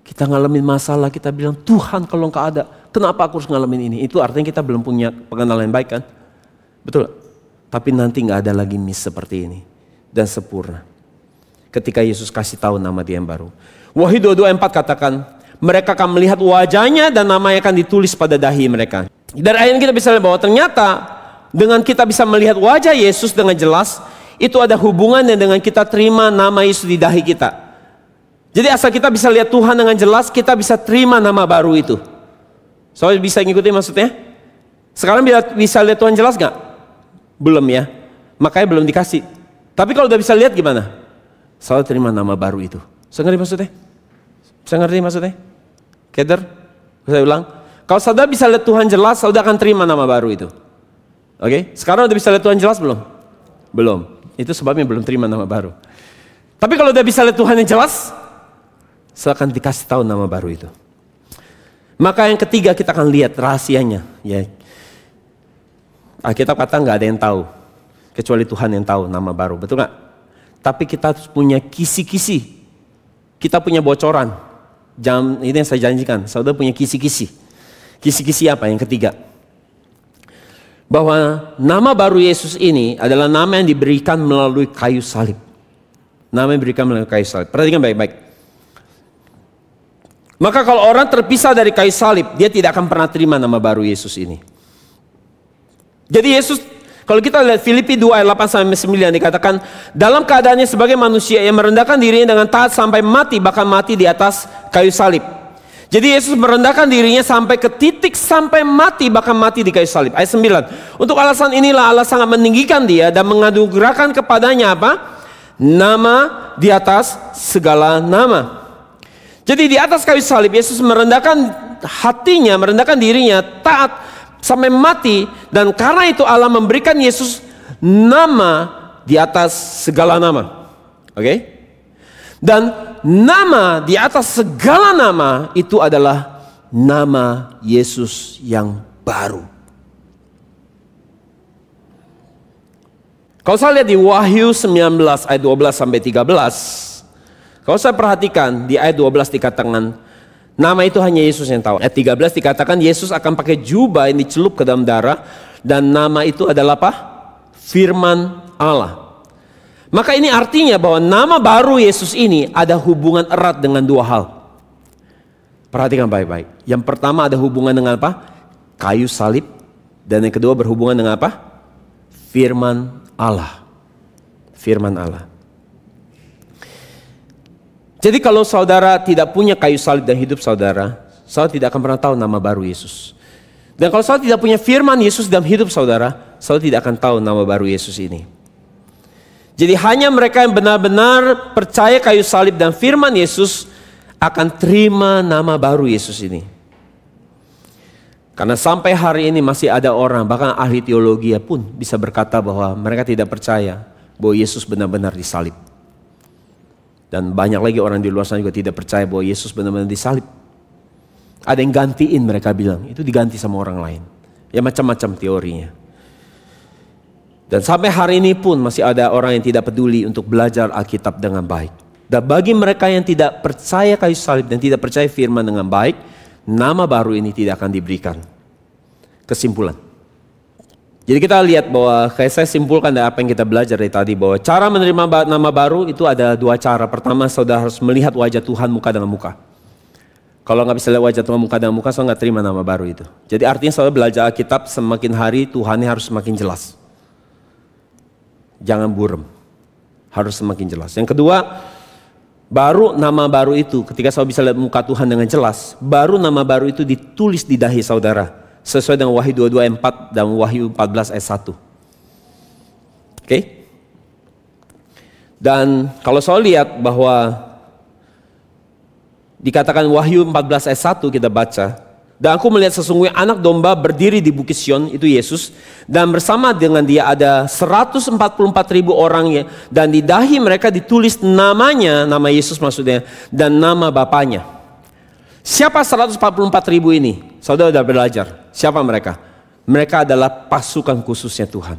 Kita ngalamin masalah, kita bilang, Tuhan kalau Engkau ada, kenapa aku harus ngalamin ini? Itu artinya kita belum punya pengenalan yang baik kan? Betul. Tapi nanti gak ada lagi miss seperti ini. Dan sempurna. Ketika Yesus kasih tahu nama Dia yang baru. Wahyu 22:4 katakan, mereka akan melihat wajahnya dan namanya akan ditulis pada dahi mereka. Dari ayat ini kita bisa lihat bahwa ternyata dengan kita bisa melihat wajah Yesus dengan jelas, itu ada hubungannya dengan kita terima nama Yesus di dahi kita. Jadi asal kita bisa lihat Tuhan dengan jelas, kita bisa terima nama baru itu. Soalnya bisa ngikutin maksudnya? Sekarang bisa lihat Tuhan jelas gak? Belum ya. Makanya belum dikasih. Tapi kalau udah bisa lihat gimana? Soalnya terima nama baru itu. Bisa ngerti maksudnya? Bisa ngerti maksudnya? Keder? Saya ulang. Kalau saudara bisa lihat Tuhan jelas, saudara akan terima nama baru itu. Oke? Sekarang udah bisa lihat Tuhan jelas belum? Belum. Itu sebabnya belum terima nama baru. Tapi kalau udah bisa lihat Tuhan yang jelas, saya akan dikasih tahu nama baru itu. Maka yang ketiga kita akan lihat rahasianya. Ya. Alkitab kata nggak ada yang tahu. Kecuali Tuhan yang tahu nama baru. Betul nggak? Tapi kita punya kisi-kisi. Kita punya bocoran. Ini yang saya janjikan. Saudara punya kisi-kisi. Kisi-kisi apa? Yang ketiga. Bahwa nama baru Yesus ini adalah nama yang diberikan melalui kayu salib. Nama yang diberikan melalui kayu salib. Perhatikan baik-baik. Maka kalau orang terpisah dari kayu salib, dia tidak akan pernah terima nama baru Yesus ini. Jadi Yesus, kalau kita lihat Filipi 2 ayat 8-9 dikatakan, dalam keadaannya sebagai manusia yang merendahkan dirinya dengan taat sampai mati, bahkan mati di atas kayu salib. Jadi Yesus merendahkan dirinya sampai ke titik sampai mati, bahkan mati di kayu salib. Ayat 9. Untuk alasan inilah Allah sangat meninggikan dia dan menganugerahkan kepadanya apa? Nama di atas segala nama. Jadi di atas kayu salib Yesus merendahkan hatinya, merendahkan dirinya, taat sampai mati. Dan karena itu Allah memberikan Yesus nama di atas segala nama. Oke? Dan nama di atas segala nama itu adalah nama Yesus yang baru. Kalau saya lihat di Wahyu 19 ayat 12 sampai 13. Kalau saya perhatikan di ayat 12 dikatakan nama itu hanya Yesus yang tahu. Ayat 13 dikatakan Yesus akan pakai jubah yang dicelup ke dalam darah. Dan nama itu adalah apa? Firman Allah. Maka ini artinya bahwa nama baru Yesus ini ada hubungan erat dengan dua hal. Perhatikan baik-baik. Yang pertama ada hubungan dengan apa? Kayu salib. Dan yang kedua berhubungan dengan apa? Firman Allah. Firman Allah. Jadi kalau saudara tidak punya kayu salib dan hidup saudara tidak akan pernah tahu nama baru Yesus. Dan kalau saudara tidak punya firman Yesus dalam hidup saudara tidak akan tahu nama baru Yesus ini. Jadi hanya mereka yang benar-benar percaya kayu salib dan firman Yesus akan terima nama baru Yesus ini. Karena sampai hari ini masih ada orang, bahkan ahli teologi pun bisa berkata bahwa mereka tidak percaya bahwa Yesus benar-benar disalib. Dan banyak lagi orang di luar sana juga tidak percaya bahwa Yesus benar-benar disalib. Ada yang gantiin, mereka bilang itu diganti sama orang lain. Ya macam-macam teorinya. Dan sampai hari ini pun masih ada orang yang tidak peduli untuk belajar Alkitab dengan baik. Dan bagi mereka yang tidak percaya kayu salib dan tidak percaya firman dengan baik, nama baru ini tidak akan diberikan. Kesimpulan. Jadi kita lihat bahwa kayak saya simpulkan dari apa yang kita belajar dari tadi, bahwa cara menerima nama baru itu ada dua cara. Pertama, saudara harus melihat wajah Tuhan muka dengan muka. Kalau nggak bisa lihat wajah Tuhan muka dengan muka, saudara nggak terima nama baru itu. Jadi artinya saudara belajar Alkitab semakin hari Tuhannya harus semakin jelas. Jangan burem, harus semakin jelas. Yang kedua, baru nama baru itu ketika saudara bisa lihat muka Tuhan dengan jelas, baru nama baru itu ditulis di dahi saudara. Sesuai dengan Wahyu 22 ayat 4 dan Wahyu 14 ayat 1. Oke? Dan kalau saya lihat bahwa dikatakan Wahyu 14 ayat 1 kita baca. Dan aku melihat sesungguhnya anak domba berdiri di Bukit Sion, itu Yesus. Dan bersama dengan dia ada 144.000 orang dan di dahi mereka ditulis namanya, nama Yesus maksudnya, dan nama Bapanya. Siapa 144.000 ini? Saudara sudah belajar. Siapa mereka? Mereka adalah pasukan khususnya Tuhan.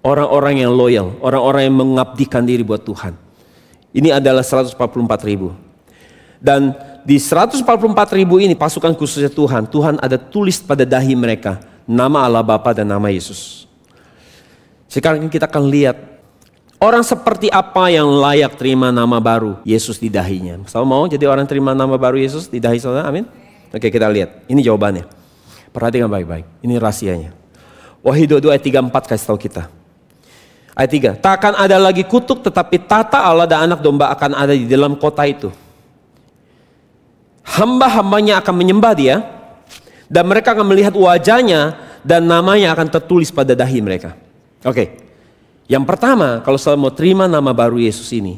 Orang-orang yang loyal, orang-orang yang mengabdikan diri buat Tuhan. Ini adalah 144.000. Dan di 144.000 ini pasukan khususnya Tuhan ada tulis pada dahi mereka nama Allah Bapa dan nama Yesus. Sekarang kita akan lihat orang seperti apa yang layak terima nama baru Yesus di dahinya. Saudara mau jadi orang terima nama baru Yesus di dahi saudara? Amin. Oke, kita lihat. Ini jawabannya. Perhatikan baik-baik. Ini rahasianya. Wahyu 22 ayat 3-4 kasih tahu kita. Ayat 3. Tak akan ada lagi kutuk, tetapi tata Allah dan anak domba akan ada di dalam kota itu. Hamba-hambanya akan menyembah dia, dan mereka akan melihat wajahnya, dan namanya akan tertulis pada dahi mereka. Oke. Yang pertama, kalau saudara mau terima nama baru Yesus ini,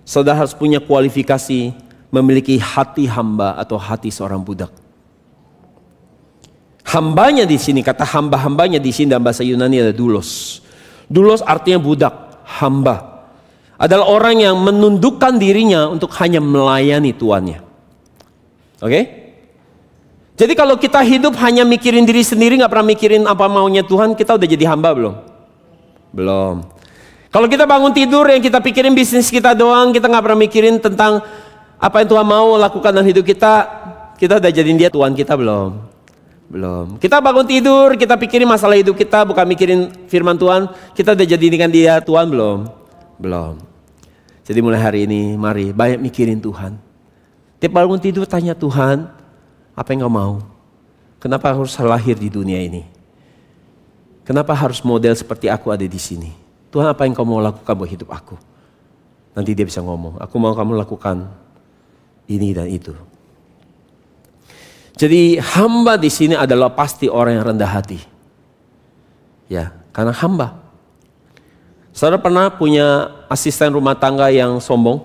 saudara harus punya kualifikasi memiliki hati hamba atau hati seorang budak. Hambanya di sini, kata hamba-hambanya di sini dalam bahasa Yunani ada doulos. Doulos artinya budak, hamba. Adalah orang yang menundukkan dirinya untuk hanya melayani tuannya. Oke? Jadi kalau kita hidup hanya mikirin diri sendiri, gak pernah mikirin apa maunya Tuhan, kita udah jadi hamba belum? Belum. Kalau kita bangun tidur yang kita pikirin bisnis kita doang, kita gak pernah mikirin tentang apa yang Tuhan mau lakukan dalam hidup kita udah jadiin dia Tuhan kita belum? Belum. Kita bangun tidur, kita pikirin masalah hidup kita, bukan mikirin firman Tuhan, kita udah jadikan dia Tuhan belum? Belum. Jadi mulai hari ini, mari banyak mikirin Tuhan. Tiap bangun tidur tanya Tuhan, apa yang kau mau? Kenapa harus lahir di dunia ini? Kenapa harus model seperti aku ada di sini? Tuhan, apa yang kau mau lakukan buat hidup aku? Nanti dia bisa ngomong, aku mau kamu lakukan ini dan itu. Jadi hamba di sini adalah pasti orang yang rendah hati. Ya, karena hamba. Saudara pernah punya asisten rumah tangga yang sombong?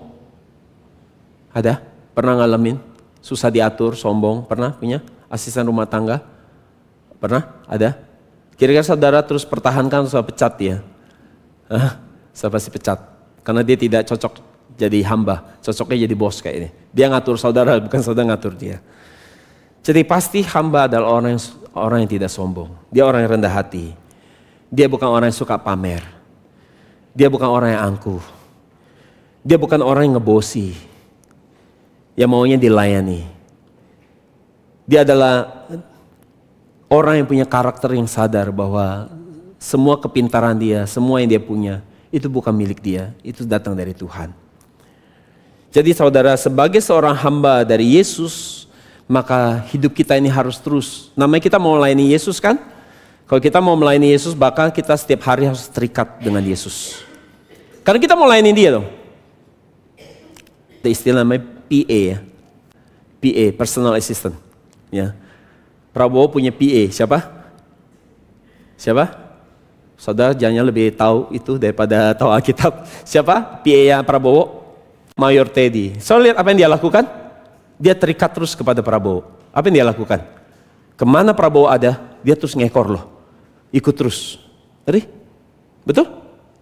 Ada? Pernah ngalamin? Susah diatur, sombong. Pernah punya asisten rumah tangga? Pernah? Ada? Kira-kira saudara terus pertahankan atau pecat dia? Saya pasti pecat. Karena dia tidak cocok jadi hamba. Cocoknya jadi bos kayak ini. Dia ngatur saudara, bukan saudara ngatur dia. Jadi pasti hamba adalah orang yang tidak sombong. Dia orang yang rendah hati. Dia bukan orang yang suka pamer. Dia bukan orang yang angkuh. Dia bukan orang yang ngebosi. Yang maunya dilayani. Dia adalah orang yang punya karakter yang sadar bahwa semua kepintaran dia, semua yang dia punya, itu bukan milik dia. Itu datang dari Tuhan. Jadi saudara, sebagai seorang hamba dari Yesus, maka hidup kita ini harus terus. Namanya kita mau melayani Yesus kan? Kalau kita mau melayani Yesus, bakal kita setiap hari harus terikat dengan Yesus. Karena kita mau melayani dia dong. Ada istilah namanya PA ya. PA, personal assistant. Ya. Prabowo punya PA, siapa? Siapa? Saudara jangan lebih tahu itu daripada tahu Alkitab. Siapa? PA-nya Prabowo? Mayor Teddy. So lihat apa yang dia lakukan? Dia terikat terus kepada Prabowo. Apa yang dia lakukan? Kemana Prabowo ada, dia terus ngekor loh. Ikut terus. Tadi? Betul?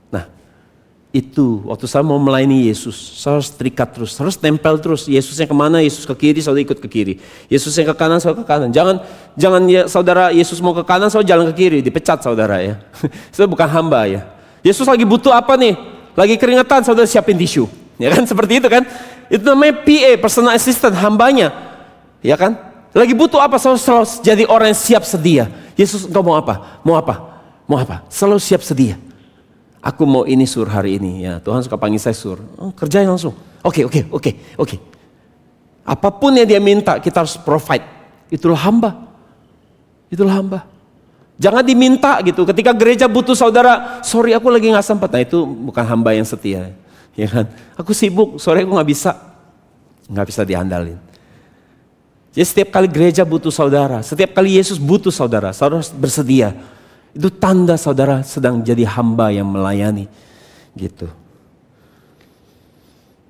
Nah, itu waktu saya mau melayani Yesus, saya harus terikat terus, harus tempel terus. Yesusnya kemana, Yesus ke kiri, saudara ikut ke kiri. Yesusnya ke kanan, saudara ke kanan. Jangan ya, saudara Yesus mau ke kanan, saudara jalan ke kiri, dipecat saudara ya. Saudara bukan hamba ya. Yesus lagi butuh apa nih? Lagi keringetan, saudara siapin tisu. Ya kan, seperti itu kan? Itu namanya PA, personal assistant, hambanya. Ya kan? Lagi butuh apa? Selalu jadi orang yang siap sedia. Yesus, engkau mau apa? Mau apa? Mau apa? Selalu siap sedia. Aku mau ini sur hari ini. Ya, Tuhan suka panggil saya sur. Kerjain langsung. Oke. Apapun yang dia minta, kita harus provide. Itulah hamba. Itulah hamba. Jangan diminta gitu. Ketika gereja butuh saudara, sorry aku lagi gak sempat. Nah itu bukan hamba yang setia. Ya kan? Aku sibuk, sore aku nggak bisa diandalin. Jadi setiap kali gereja butuh saudara, setiap kali Yesus butuh saudara, saudara harus bersedia. Itu tanda saudara sedang jadi hamba yang melayani, gitu.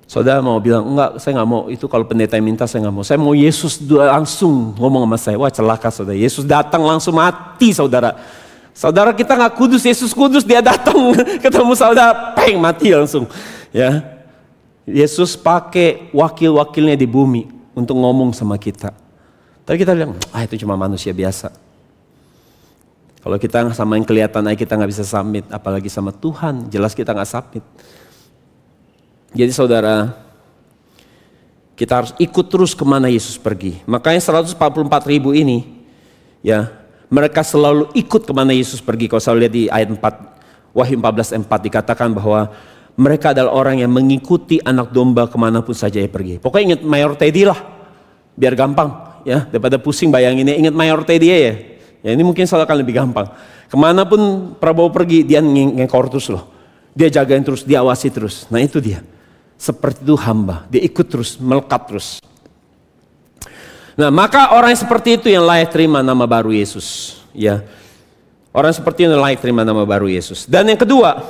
Saudara mau bilang, enggak, saya nggak mau. Itu kalau pendeta yang minta saya nggak mau. Saya mau Yesus langsung ngomong sama saya. Wah celaka saudara. Yesus datang langsung mati saudara. Saudara kita nggak kudus, Yesus kudus, dia datang ketemu saudara, peng mati langsung. Ya, Yesus pakai wakil-wakilnya di bumi untuk ngomong sama kita. Tapi kita bilang, itu cuma manusia biasa. Kalau kita sama yang kelihatan aja kita nggak bisa submit, apalagi sama Tuhan, jelas kita nggak submit. Jadi saudara, kita harus ikut terus kemana Yesus pergi. Makanya 144.000 ini, ya, mereka selalu ikut kemana Yesus pergi. Kalau saya lihat di ayat 4, Wahyu 14:4 dikatakan bahwa mereka adalah orang yang mengikuti anak domba kemanapun saja ia pergi. Pokoknya ingat Mayor Teddy lah, biar gampang, ya, daripada pusing bayanginnya. Ingat Mayor Teddy ya. Ya ini mungkin saudara akan lebih gampang. Kemanapun Prabowo pergi, dia ngekor terus loh. Dia jagain terus, dia awasi terus. Nah itu dia. Seperti itu hamba, dia ikut terus, melekat terus. Nah maka orang seperti itu yang layak terima nama baru Yesus. Ya, orang seperti itu yang layak terima nama baru Yesus. Dan yang kedua,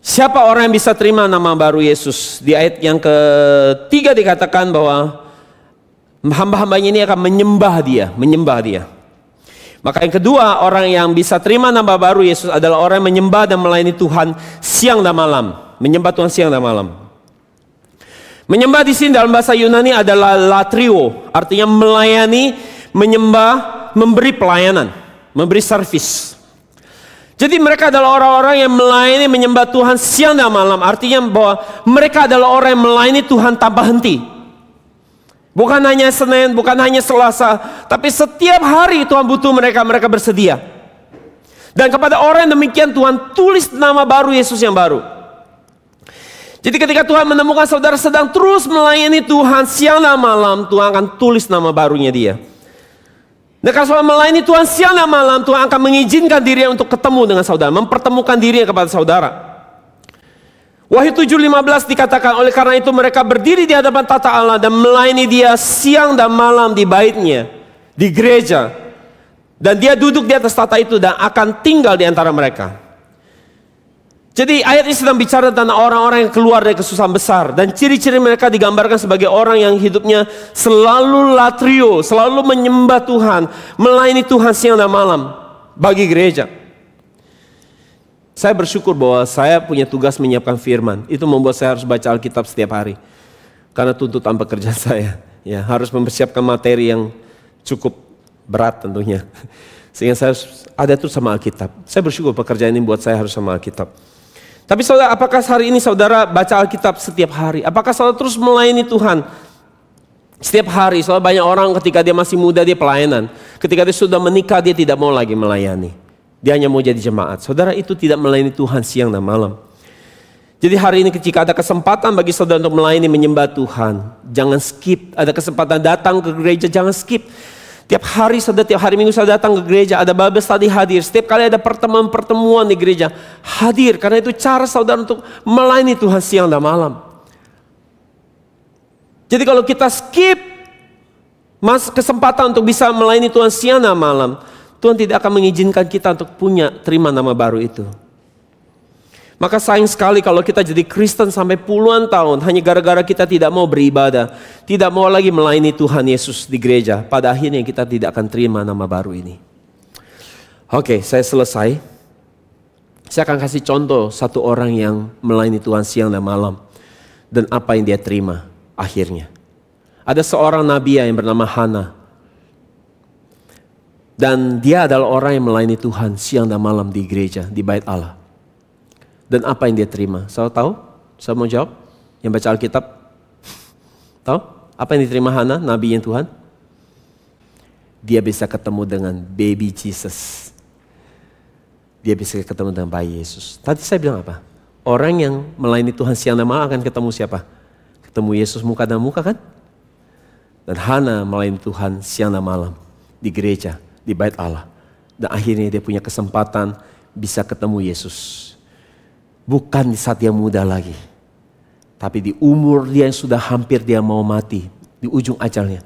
siapa orang yang bisa terima nama baru Yesus? Di ayat yang ketiga dikatakan bahwa hamba-hambanya ini akan menyembah dia. Maka yang kedua, orang yang bisa terima nama baru Yesus adalah orang yang menyembah dan melayani Tuhan siang dan malam. Menyembah Tuhan siang dan malam. Menyembah di sini dalam bahasa Yunani adalah latrio, artinya melayani, menyembah, memberi pelayanan, memberi servis. Jadi mereka adalah orang-orang yang melayani, menyembah Tuhan siang dan malam. Artinya bahwa mereka adalah orang yang melayani Tuhan tanpa henti. Bukan hanya Senin, bukan hanya Selasa, tapi setiap hari Tuhan butuh mereka bersedia. Dan kepada orang yang demikian Tuhan tulis nama baru Yesus yang baru. Jadi ketika Tuhan menemukan saudara sedang terus melayani Tuhan siang dan malam, Tuhan akan tulis nama barunya dia. Dan kalau saudara melayani Tuhan siang dan malam, Tuhan akan mengizinkan dirinya untuk ketemu dengan saudara, mempertemukan dirinya kepada saudara. Wahyu 7:15 dikatakan, oleh karena itu mereka berdiri di hadapan tata Allah dan melayani dia siang dan malam di baitnya, di gereja. Dan dia duduk di atas tata itu dan akan tinggal di antara mereka. Jadi ayat ini sedang bicara tentang orang-orang yang keluar dari kesusahan besar. Dan ciri-ciri mereka digambarkan sebagai orang yang hidupnya selalu latrio, selalu menyembah Tuhan, melayani Tuhan siang dan malam bagi gereja. Saya bersyukur bahwa saya punya tugas menyiapkan firman. Itu membuat saya harus baca Alkitab setiap hari. Karena tuntutan pekerjaan saya. Ya, harus mempersiapkan materi yang cukup berat tentunya. Sehingga saya ada terus sama Alkitab. Saya bersyukur pekerjaan ini buat saya harus sama Alkitab. Tapi saudara, apakah hari ini saudara baca Alkitab setiap hari? Apakah saudara terus melayani Tuhan setiap hari? Soalnya banyak orang ketika dia masih muda dia pelayanan. Ketika dia sudah menikah dia tidak mau lagi melayani. Dia hanya mau jadi jemaat. Saudara, itu tidak melayani Tuhan siang dan malam. Jadi hari ini jika ada kesempatan bagi saudara untuk melayani, menyembah Tuhan, jangan skip. Ada kesempatan datang ke gereja, jangan skip. Tiap hari Minggu saudara datang ke gereja, ada Bible study hadir. Setiap kali ada pertemuan di gereja, hadir. Karena itu cara saudara untuk melayani Tuhan siang dan malam. Jadi kalau kita skip kesempatan untuk bisa melayani Tuhan siang dan malam, Tuhan tidak akan mengizinkan kita untuk terima nama baru itu. Maka sayang sekali kalau kita jadi Kristen sampai puluhan tahun hanya gara-gara kita tidak mau beribadah, tidak mau lagi melayani Tuhan Yesus di gereja. Pada akhirnya kita tidak akan terima nama baru ini. Oke, saya selesai. Saya akan kasih contoh satu orang yang melayani Tuhan siang dan malam. Dan apa yang dia terima akhirnya. Ada seorang nabi yang bernama Hana. Dan dia adalah orang yang melayani Tuhan siang dan malam di gereja, di bait Allah. Dan apa yang dia terima? Saya tahu? Saya mau jawab? Yang baca Alkitab? Tahu? Apa yang diterima Hana, nabi yang Tuhan? Dia bisa ketemu dengan baby Jesus. Dia bisa ketemu dengan bayi Yesus. Tadi saya bilang apa? Orang yang melayani Tuhan siang dan malam akan ketemu siapa? Ketemu Yesus muka dan muka kan? Dan Hana melayani Tuhan siang dan malam di gereja, di bait Allah. Dan akhirnya dia punya kesempatan bisa ketemu Yesus. Bukan di saat dia muda lagi. Tapi di umur dia yang sudah hampir dia mau mati. Di ujung ajalnya.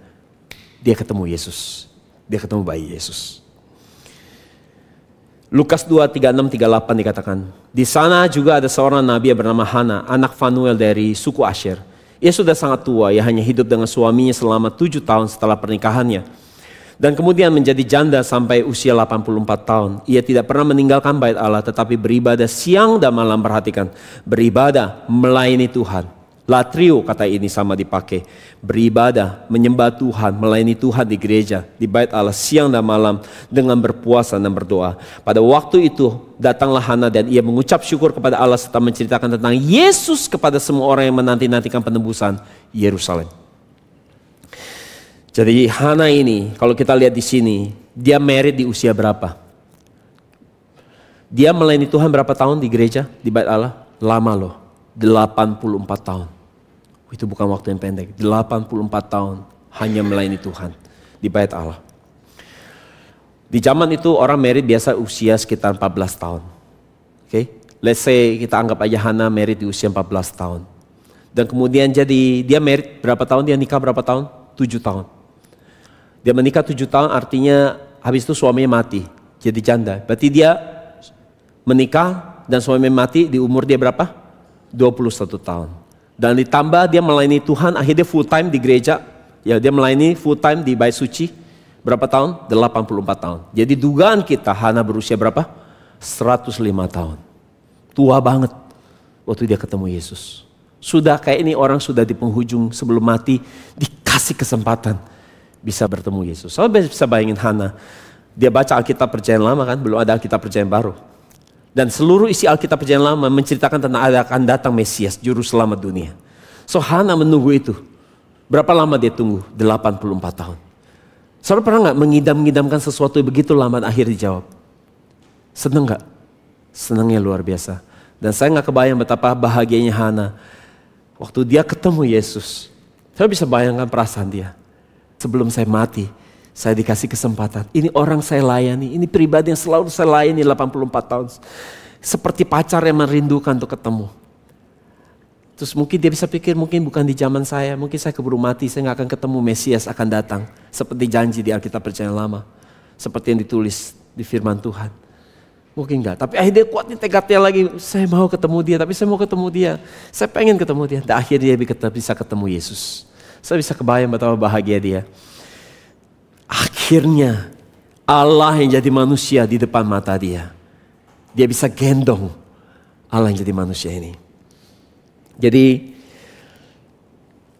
Dia ketemu Yesus. Dia ketemu bayi Yesus. Lukas 2, 36, 38 dikatakan. Di sana juga ada seorang nabi yang bernama Hana, anak Fanuel dari suku Asher. Ia sudah sangat tua, ia hanya hidup dengan suaminya selama 7 tahun setelah pernikahannya. Dan kemudian menjadi janda sampai usia 84 tahun. Ia tidak pernah meninggalkan bait Allah, tetapi beribadah siang dan malam, perhatikan. Beribadah, melayani Tuhan. Latrio kata ini sama dipakai. Beribadah, menyembah Tuhan, melayani Tuhan di gereja, di bait Allah siang dan malam dengan berpuasa dan berdoa. Pada waktu itu datanglah Hana dan ia mengucap syukur kepada Allah serta menceritakan tentang Yesus kepada semua orang yang menanti-nantikan penebusan Yerusalem. Jadi Hana ini kalau kita lihat di sini, dia married di usia berapa? Dia melayani Tuhan berapa tahun di gereja, di bait Allah? Lama loh, 84 tahun. Itu bukan waktu yang pendek, 84 tahun hanya melayani Tuhan di bait Allah. Di zaman itu orang married biasa usia sekitar 14 tahun. Oke, let's say kita anggap aja Hana married di usia 14 tahun. Dan kemudian jadi dia married berapa tahun, dia nikah berapa tahun? 7 tahun. Dia menikah 7 tahun artinya habis itu suaminya mati, jadi janda. Berarti dia menikah dan suaminya mati di umur dia berapa? 21 tahun. Dan ditambah dia melayani Tuhan, akhirnya full time di gereja. Ya, dia melayani full time di bait suci. Berapa tahun? 84 tahun. Jadi dugaan kita Hana berusia berapa? 105 tahun. Tua banget waktu dia ketemu Yesus. Sudah kayak ini orang sudah di penghujung sebelum mati dikasih kesempatan bisa bertemu Yesus. Saya bisa bayangin Hana. Dia baca Alkitab Perjanjian Lama kan, belum ada Alkitab Perjanjian Baru. Dan seluruh isi Alkitab Perjanjian Lama menceritakan tentang akan datang Mesias, Juru Selamat dunia. So Hana menunggu itu. Berapa lama dia tunggu? 84 tahun. Saudara pernah gak mengidam-ngidamkan sesuatu yang begitu lama dan akhir dijawab? Seneng gak? Senangnya luar biasa. Dan saya gak kebayang betapa bahagianya Hana. Waktu dia ketemu Yesus. Saya bisa bayangkan perasaan dia. Sebelum saya mati, saya dikasih kesempatan. Ini orang saya layani. Ini pribadi yang selalu saya layani 84 tahun. Seperti pacar yang merindukan untuk ketemu. Terus mungkin dia bisa pikir mungkin bukan di zaman saya. Mungkin saya keburu mati. Saya gak akan ketemu Mesias akan datang. Seperti janji di Alkitab Perjanjian Lama. Seperti yang ditulis di firman Tuhan. Mungkin enggak. Tapi akhirnya kuat nih tekadnya lagi. Saya mau ketemu dia. Tapi saya mau ketemu dia. Saya pengen ketemu dia. Dan akhirnya dia bisa ketemu Yesus. Saya bisa kebayang betapa bahagia dia. Akhirnya Allah yang jadi manusia di depan mata dia. Dia bisa gendong Allah yang jadi manusia ini. Jadi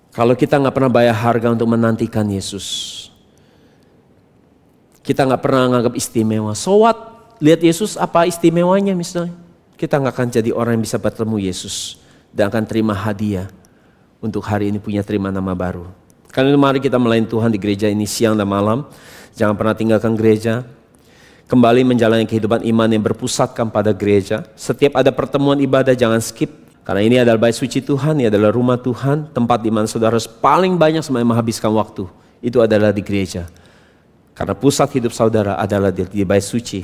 kalau kita gak pernah bayar harga untuk menantikan Yesus. Kita gak pernah menganggap istimewa. So what? Lihat Yesus apa istimewanya misalnya. Kita gak akan jadi orang yang bisa bertemu Yesus. Dan akan terima hadiah. Untuk hari ini punya terima nama baru. Karena itu mari kita melayani Tuhan di gereja ini siang dan malam. Jangan pernah tinggalkan gereja. Kembali menjalani kehidupan iman yang berpusatkan pada gereja. Setiap ada pertemuan ibadah jangan skip. Karena ini adalah bait suci Tuhan, ini adalah rumah Tuhan. Tempat di mana saudara paling banyak semuanya menghabiskan waktu. Itu adalah di gereja. Karena pusat hidup saudara adalah di bait suci.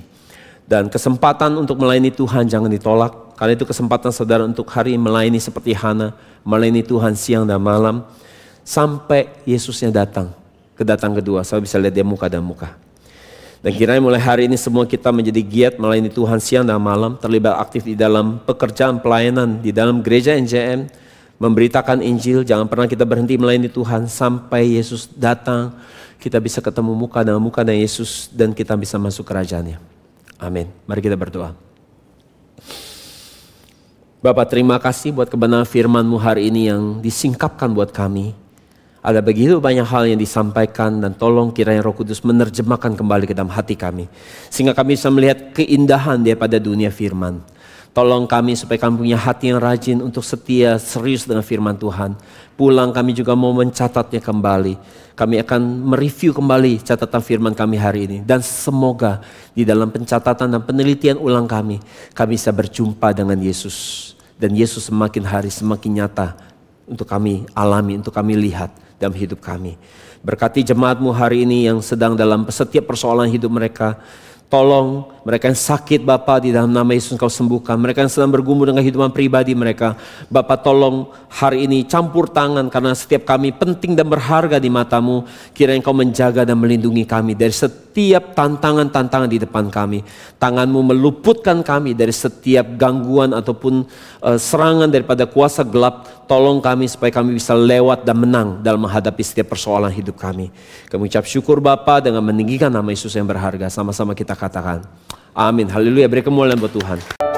Dan kesempatan untuk melayani Tuhan jangan ditolak. Karena itu kesempatan saudara untuk hari melayani seperti Hana. Melayani Tuhan siang dan malam. Sampai Yesusnya datang. Kedatangan kedua, saya bisa lihat dia muka dan muka. Dan kiranya mulai hari ini semua kita menjadi giat melayani Tuhan siang dan malam. Terlibat aktif di dalam pekerjaan pelayanan. Di dalam gereja NJM. Memberitakan Injil. Jangan pernah kita berhenti melayani Tuhan. Sampai Yesus datang. Kita bisa ketemu muka dengan Yesus. Dan kita bisa masuk kerajaannya. Amin. Mari kita berdoa. Bapak, terima kasih buat kebenaran firman-Mu hari ini yang disingkapkan buat kami. Ada begitu banyak hal yang disampaikan dan tolong kiranya Roh Kudus menerjemahkan kembali ke dalam hati kami. Sehingga kami bisa melihat keindahan daripada dunia firman. Tolong kami supaya kami punya hati yang rajin untuk setia, serius dengan firman Tuhan. Pulang kami juga mau mencatatnya kembali. Kami akan mereview kembali catatan firman kami hari ini. Dan semoga di dalam pencatatan dan penelitian ulang kami bisa berjumpa dengan Yesus. Dan Yesus semakin hari semakin nyata untuk kami alami, untuk kami lihat dalam hidup kami. Berkati jemaat-Mu hari ini yang sedang dalam setiap persoalan hidup mereka. Tolong mereka yang sakit Bapa di dalam nama Yesus Engkau sembuhkan. Mereka yang sedang bergumul dengan kehidupan pribadi mereka. Bapa tolong hari ini campur tangan karena setiap kami penting dan berharga di mata-Mu. Kiranya Engkau menjaga dan melindungi kami dari setiap tantangan-tantangan di depan kami. Tangan-Mu meluputkan kami dari setiap gangguan ataupun serangan daripada kuasa gelap. Tolong kami supaya kami bisa lewat dan menang dalam menghadapi setiap persoalan hidup kami. Kami ucap syukur Bapa dengan meninggikan nama Yesus yang berharga. Sama-sama kita katakan. Amin. Haleluya. Beri kemuliaan buat Tuhan.